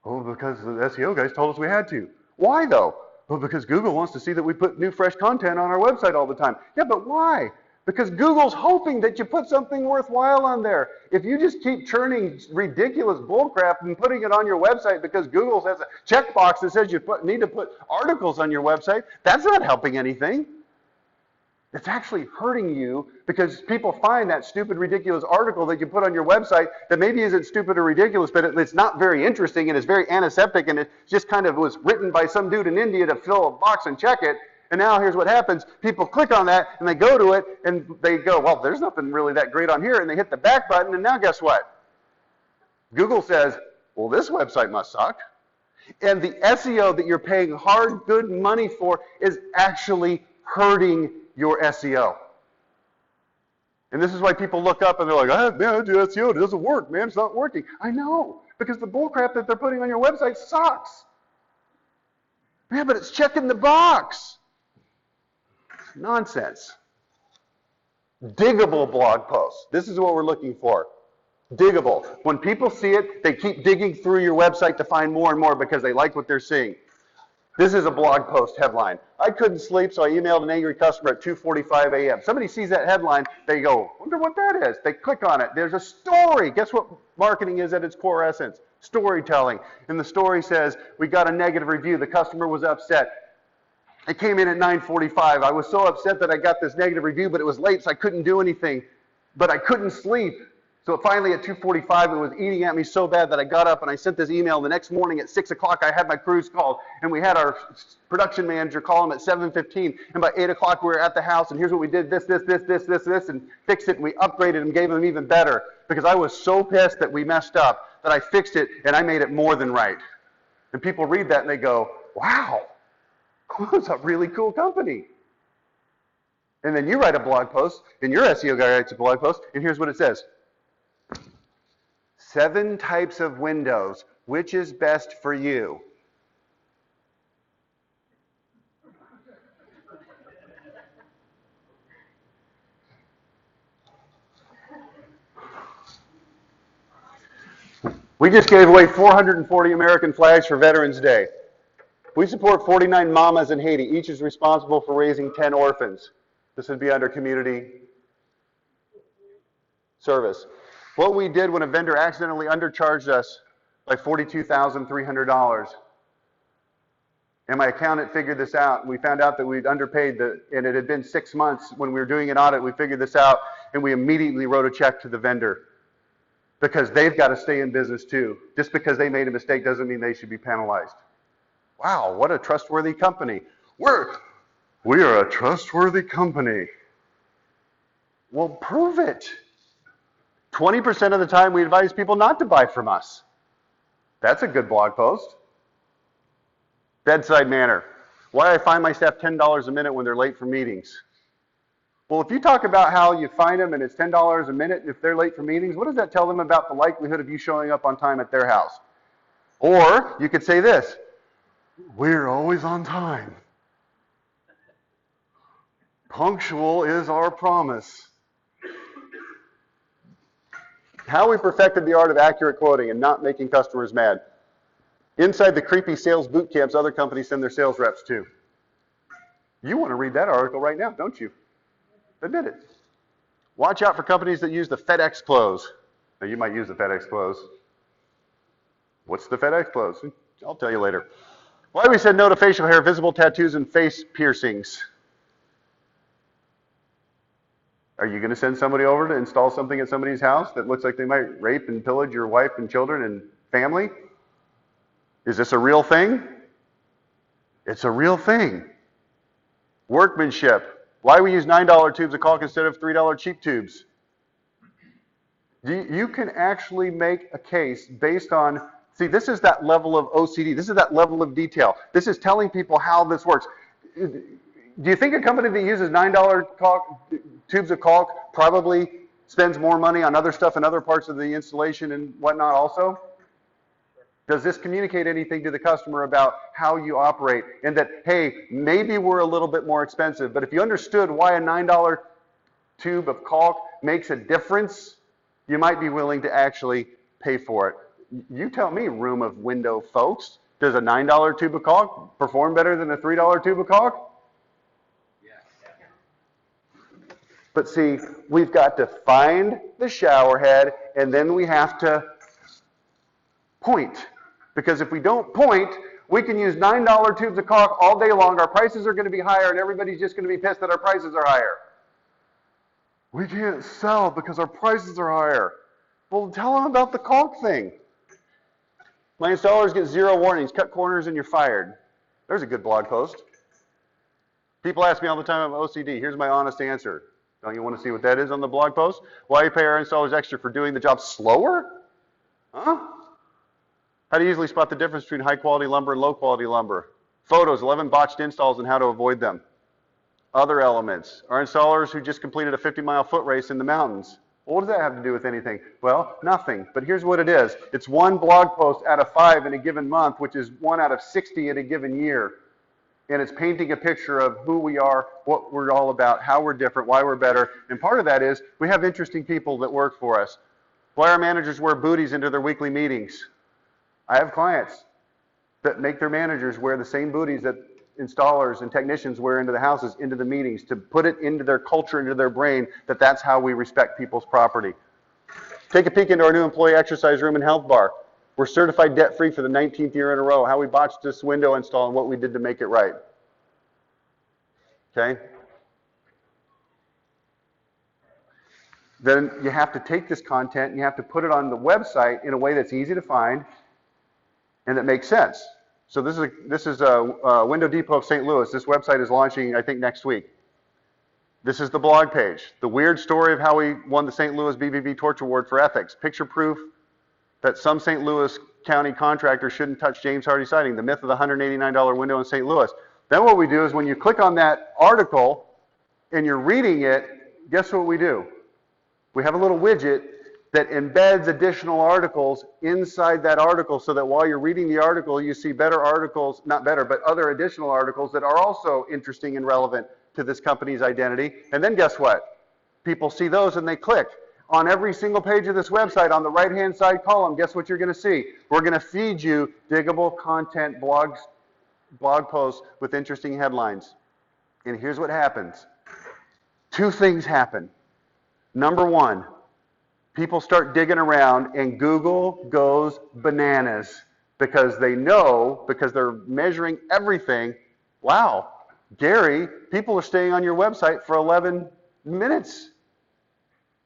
Oh, because the SEO guys told us we had to. Why though? Well, because Google wants to see that we put new, fresh content on our website all the time. Yeah, but why? Because Google's hoping that you put something worthwhile on there. If you just keep churning ridiculous bullcrap and putting it on your website because Google has a checkbox that says you need to put articles on your website, that's not helping anything. It's actually hurting you because people find that stupid, ridiculous article that you put on your website that maybe isn't stupid or ridiculous, but it's not very interesting and it's very antiseptic and it just kind of was written by some dude in India to fill a box and check it. And now here's what happens. People click on that and they go to it and they go, well, there's nothing really that great on here. And they hit the back button and now guess what? Google says, well, this website must suck. And the SEO that you're paying hard, good money for is actually hurting your SEO. And this is why people look up and they're like, man, I do SEO. It doesn't work, man. It's not working. I know, because the bullcrap that they're putting on your website sucks. Yeah, but it's checking the box. Nonsense. Diggable blog posts. This is what we're looking for. Diggable. When people see it, they keep digging through your website to find more and more because they like what they're seeing. This is a blog post headline. I couldn't sleep, so I emailed an angry customer at 2:45 a.m. Somebody sees that headline, they go, wonder what that is. They click on it. There's a story. Guess what marketing is at its core essence? Storytelling. And the story says, we got a negative review. The customer was upset. It came in at 9:45. I was so upset that I got this negative review, but it was late, so I couldn't do anything. But I couldn't sleep. So finally at 2:45, it was eating at me so bad that I got up and I sent this email. The next morning at 6 o'clock, I had my crews called, and we had our production manager call him at 7:15. And by 8 o'clock, we were at the house, and here's what we did, this, and fixed it, and we upgraded and gave them even better. Because I was so pissed that we messed up that I fixed it, and I made it more than right. And people read that, and they go, wow. It's a really cool company. And then you write a blog post, and your SEO guy writes a blog post, and here's what it says. 7 types of windows. Which is best for you? We just gave away 440 American flags for Veterans Day. We support 49 mamas in Haiti. Each is responsible for raising 10 orphans. This would be under community service. What we did when a vendor accidentally undercharged us by $42,300. And my accountant figured this out, and we found out that we'd underpaid, and it had been 6 months when we were doing an audit. We figured this out, and we immediately wrote a check to the vendor because they've got to stay in business too. Just because they made a mistake doesn't mean they should be penalized. Wow, what a trustworthy company. We are a trustworthy company. Well, prove it. 20% of the time we advise people not to buy from us. That's a good blog post. Bedside manner. Why I fine my staff $10 a minute when they're late for meetings. Well, if you talk about how you fine them and it's $10 a minute if they're late for meetings, what does that tell them about the likelihood of you showing up on time at their house? Or you could say this, we're always on time. Punctual is our promise. How we perfected the art of accurate quoting and not making customers mad. Inside the creepy sales boot camps, other companies send their sales reps to. You want to read that article right now, don't you? Admit it. Watch out for companies that use the FedEx close. Now, you might use the FedEx close. What's the FedEx close? I'll tell you later. Why we said no to facial hair, visible tattoos, and face piercings. Are you going to send somebody over to install something at somebody's house that looks like they might rape and pillage your wife and children and family? Is this a real thing? It's a real thing. Workmanship. Why we use $9 tubes of caulk instead of $3 cheap tubes? You can actually make a case based on, see, this is that level of OCD. This is that level of detail. This is telling people how this works. Do you think a company that uses $9 tubes of caulk probably spends more money on other stuff in other parts of the installation and whatnot also? Does this communicate anything to the customer about how you operate? And that, hey, maybe we're a little bit more expensive, but if you understood why a $9 tube of caulk makes a difference, you might be willing to actually pay for it. You tell me, room of window folks, does a $9 tube of caulk perform better than a $3 tube of caulk? Yes. But see, we've got to find the shower head, and then we have to point. Because if we don't point, we can use $9 tubes of caulk all day long. Our prices are going to be higher, and everybody's just going to be pissed that our prices are higher. We can't sell because our prices are higher. Well, tell them about the caulk thing. My installers get 0 warnings. Cut corners and you're fired. There's a good blog post. People ask me all the time about OCD. Here's my honest answer. Don't you want to see what that is on the blog post? Why you pay our installers extra for doing the job slower? Huh? How to easily spot the difference between high-quality lumber and low-quality lumber. Photos, 11 botched installs and how to avoid them. Other elements. Our installers who just completed a 50-mile foot race in the mountains. Well, what does that have to do with anything? Well, nothing. But here's what it is. It's 1 blog post out of 5 in a given month, which is 1 out of 60 in a given year. And it's painting a picture of who we are, what we're all about, how we're different, why we're better. And part of that is we have interesting people that work for us. Why our managers wear booties into their weekly meetings. I have clients that make their managers wear the same booties that installers and technicians wear into the houses, into the meetings, to put it into their culture, into their brain, that that's how we respect people's property. Take a peek into our new employee exercise room and health bar. We're certified debt-free for the 19th year in a row. How we botched this window install and what we did to make it right. Okay? Then you have to take this content and you have to put it on the website in a way that's easy to find and that makes sense. So this is a Window Depot of St. Louis. This website is launching, I think, next week. This is the blog page. The weird story of how we won the St. Louis BBB Torch Award for ethics. Picture proof that some St. Louis County contractor shouldn't touch James Hardy siding. The myth of the $189 window in St. Louis. Then what we do is when you click on that article and you're reading it, guess what we do? We have a little widget that embeds additional articles inside that article so that while you're reading the article, you see better articles, not better, but other additional articles that are also interesting and relevant to this company's identity. And then guess what? People see those and they click. On every single page of this website, on the right-hand side column, guess what you're going to see? We're going to feed you diggable content blog posts with interesting headlines. And here's what happens. 2 things happen. Number 1, people start digging around and Google goes bananas because they know, because they're measuring everything, wow, Gary, people are staying on your website for 11 minutes.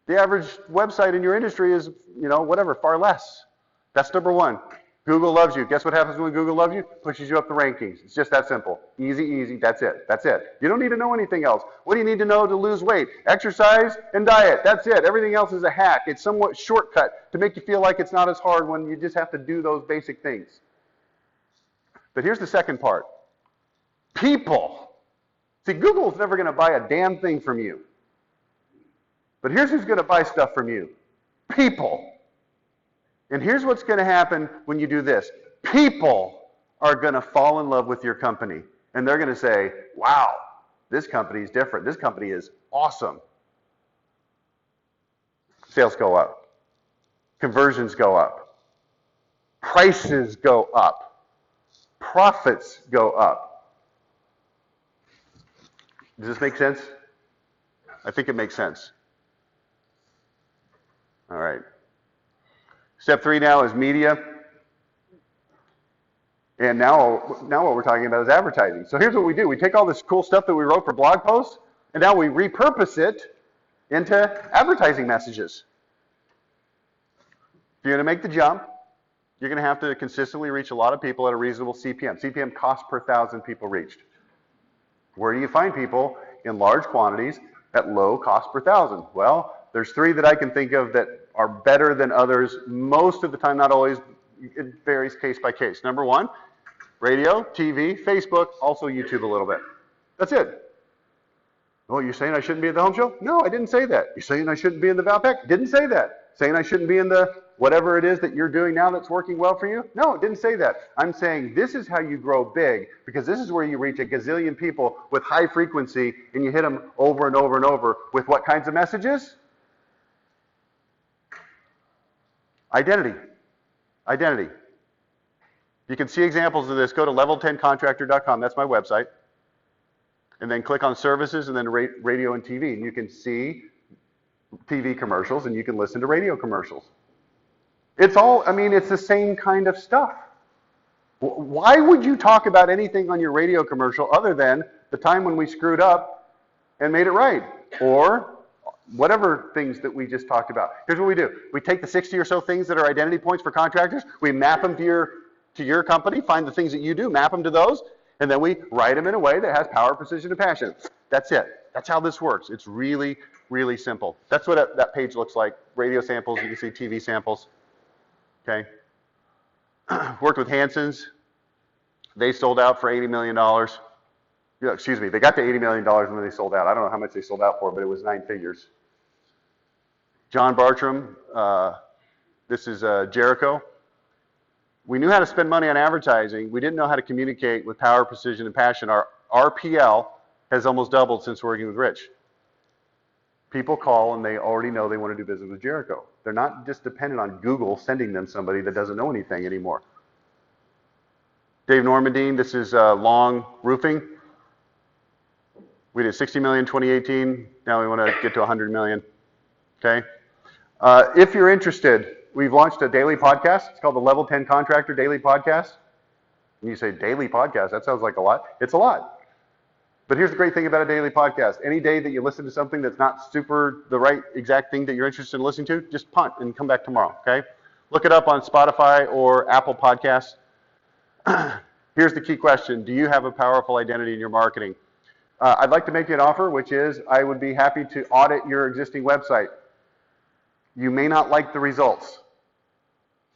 The average website in your industry is, whatever, far less. That's number one. Google loves you. Guess what happens when Google loves you? Pushes you up the rankings. It's just that simple. Easy, easy. That's it. That's it. You don't need to know anything else. What do you need to know to lose weight? Exercise and diet. That's it. Everything else is a hack. It's somewhat shortcut to make you feel like it's not as hard when you just have to do those basic things. But here's the second part. People. See, Google's never going to buy a damn thing from you. But here's who's going to buy stuff from you. People. And here's what's going to happen when you do this. People are going to fall in love with your company. And they're going to say, wow, this company is different. This company is awesome. Sales go up. Conversions go up. Prices go up. Profits go up. Does this make sense? I think it makes sense. All right. Step 3 now is media. And now what we're talking about is advertising. So here's what we do. We take all this cool stuff that we wrote for blog posts, and now we repurpose it into advertising messages. If you're going to make the jump, you're going to have to consistently reach a lot of people at a reasonable CPM. CPM cost per 1,000 people reached. Where do you find people in large quantities at low cost per 1,000? Well, there's 3 that I can think of that are better than others most of the time, not always. It varies case by case. Number 1, radio, TV, Facebook, also YouTube a little bit. That's it. Oh, you're saying I shouldn't be at the home show? No, I didn't say that. You're saying I shouldn't be in the Valpac? Didn't say that. Saying I shouldn't be in the whatever it is that you're doing now that's working well for you? No, it didn't say that. I'm saying this is how you grow big, because this is where you reach a gazillion people with high frequency, and you hit them over and over and over with what kinds of messages? Identity. Identity. You can see examples of this. Go to level10contractor.com. That's my website. And then click on services and then radio and TV. And you can see TV commercials and you can listen to radio commercials. It's all, it's the same kind of stuff. Why would you talk about anything on your radio commercial other than the time when we screwed up and made it right? Or whatever things that we just talked about. Here's what we do. We take the 60 or so things that are identity points for contractors, we map them to your company, find the things that you do, map them to those, and then we write them in a way that has power, precision, and passion. That's it. That's how this works. It's really, really simple. That's what that page looks like. Radio samples, you can see TV samples. Okay. Worked with Hanson's. They sold out for $80 million. They got to $80 million when they sold out. I don't know how much they sold out for, but it was 9 figures. John Bartram, this is Jericho. We knew how to spend money on advertising. We didn't know how to communicate with power, precision, and passion. Our RPL has almost doubled since working with Rich. People call and they already know they want to do business with Jericho. They're not just dependent on Google sending them somebody that doesn't know anything anymore. Dave Normandine, this is Long Roofing. We did 60 million in 2018. Now we want to get to 100 million. Okay. If you're interested, we've launched a daily podcast. It's called the Level 10 Contractor Daily Podcast. And you say, daily podcast? That sounds like a lot. It's a lot. But here's the great thing about a daily podcast. Any day that you listen to something that's not super the right exact thing that you're interested in listening to, just punt and come back tomorrow, okay? Look it up on Spotify or Apple Podcasts. Here's the key question. Do you have a powerful identity in your marketing? I'd like to make you an offer, which is I would be happy to audit your existing website. You may not like the results.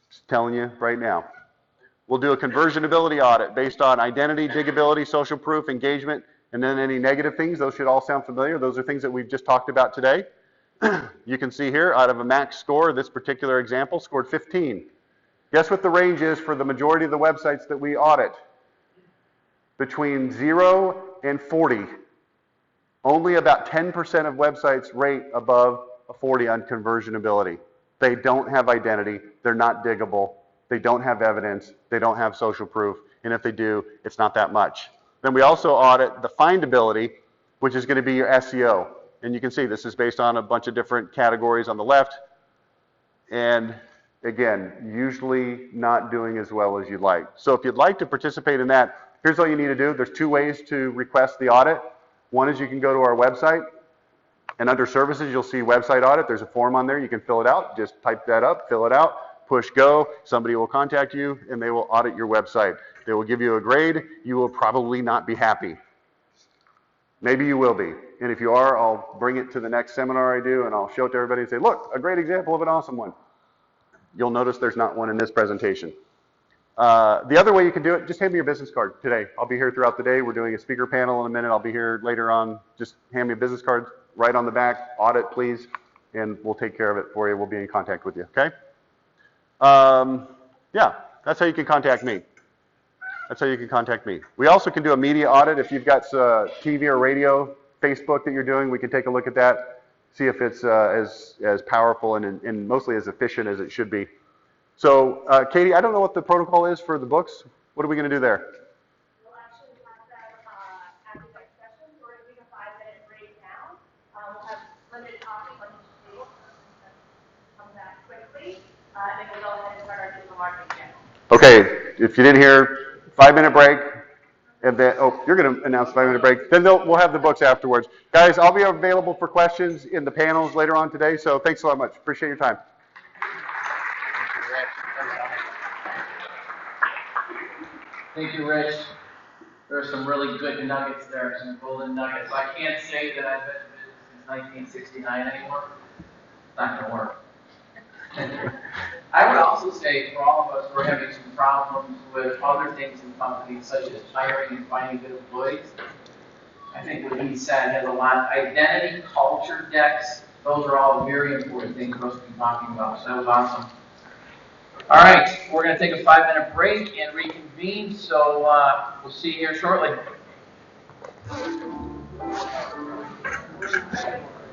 Just telling you right now. We'll do a conversionability audit based on identity, digability, social proof, engagement, and then any negative things. Those should all sound familiar. Those are things that we've just talked about today. You can see here, out of a max score, this particular example scored 15. Guess what the range is for the majority of the websites that we audit? Between 0 and 40. Only about 10% of websites rate above a 40 on conversionability. They don't have identity. They're not diggable. They don't have evidence. They don't have social proof. And if they do, it's not that much. Then we also audit the findability, which is going to be your SEO. And you can see this is based on a bunch of different categories on the left. And again, usually not doing as well as you'd like. So if you'd like to participate in that, here's all you need to do. There's 2 ways to request the audit. One is you can go to our website, and under services, you'll see website audit. There's a form on there. You can fill it out. Just type that up, fill it out, push go. Somebody will contact you, and they will audit your website. They will give you a grade. You will probably not be happy. Maybe you will be. And if you are, I'll bring it to the next seminar I do, and I'll show it to everybody and say, look, a great example of an awesome one. You'll notice there's not one in this presentation. The other way you can do it, just hand me your business card today. I'll be here throughout the day. We're doing a speaker panel in a minute. I'll be here later on. Just hand me a business card, write on the back, audit please, and we'll take care of it for you. We'll be in contact with you, okay? Yeah, that's how you can contact me. That's how you can contact me. We also can do a media audit. If you've got TV or radio, Facebook that you're doing, we can take a look at that, see if it's as powerful and mostly as efficient as it should be. So, Katie, I don't know what the protocol is for the books. What are we going to do there? We'll actually have them after the next session. We're going to take a 5-minute break now. We'll have limited topics on each table. Come back quickly, and then we'll go ahead and start our digital marketing channel. Okay, if you didn't hear, 5-minute break. And then, oh, you're going to announce 5-minute break. Then we'll have the books afterwards. Guys, I'll be available for questions in the panels later on today. So thanks so much. Appreciate your time. Thank you, Rich. There are some really good nuggets there, some golden nuggets. I can't say that I've been in business since 1969 anymore. It's not going to work. I would also say for all of us, we're having some problems with other things in companies, such as hiring and finding good employees. I think what he said has a lot. Identity, culture, decks, those are all very important things for us to be talking about. So that was awesome. All right, we're going to take a 5-minute break and reconvene, so we'll see you here shortly.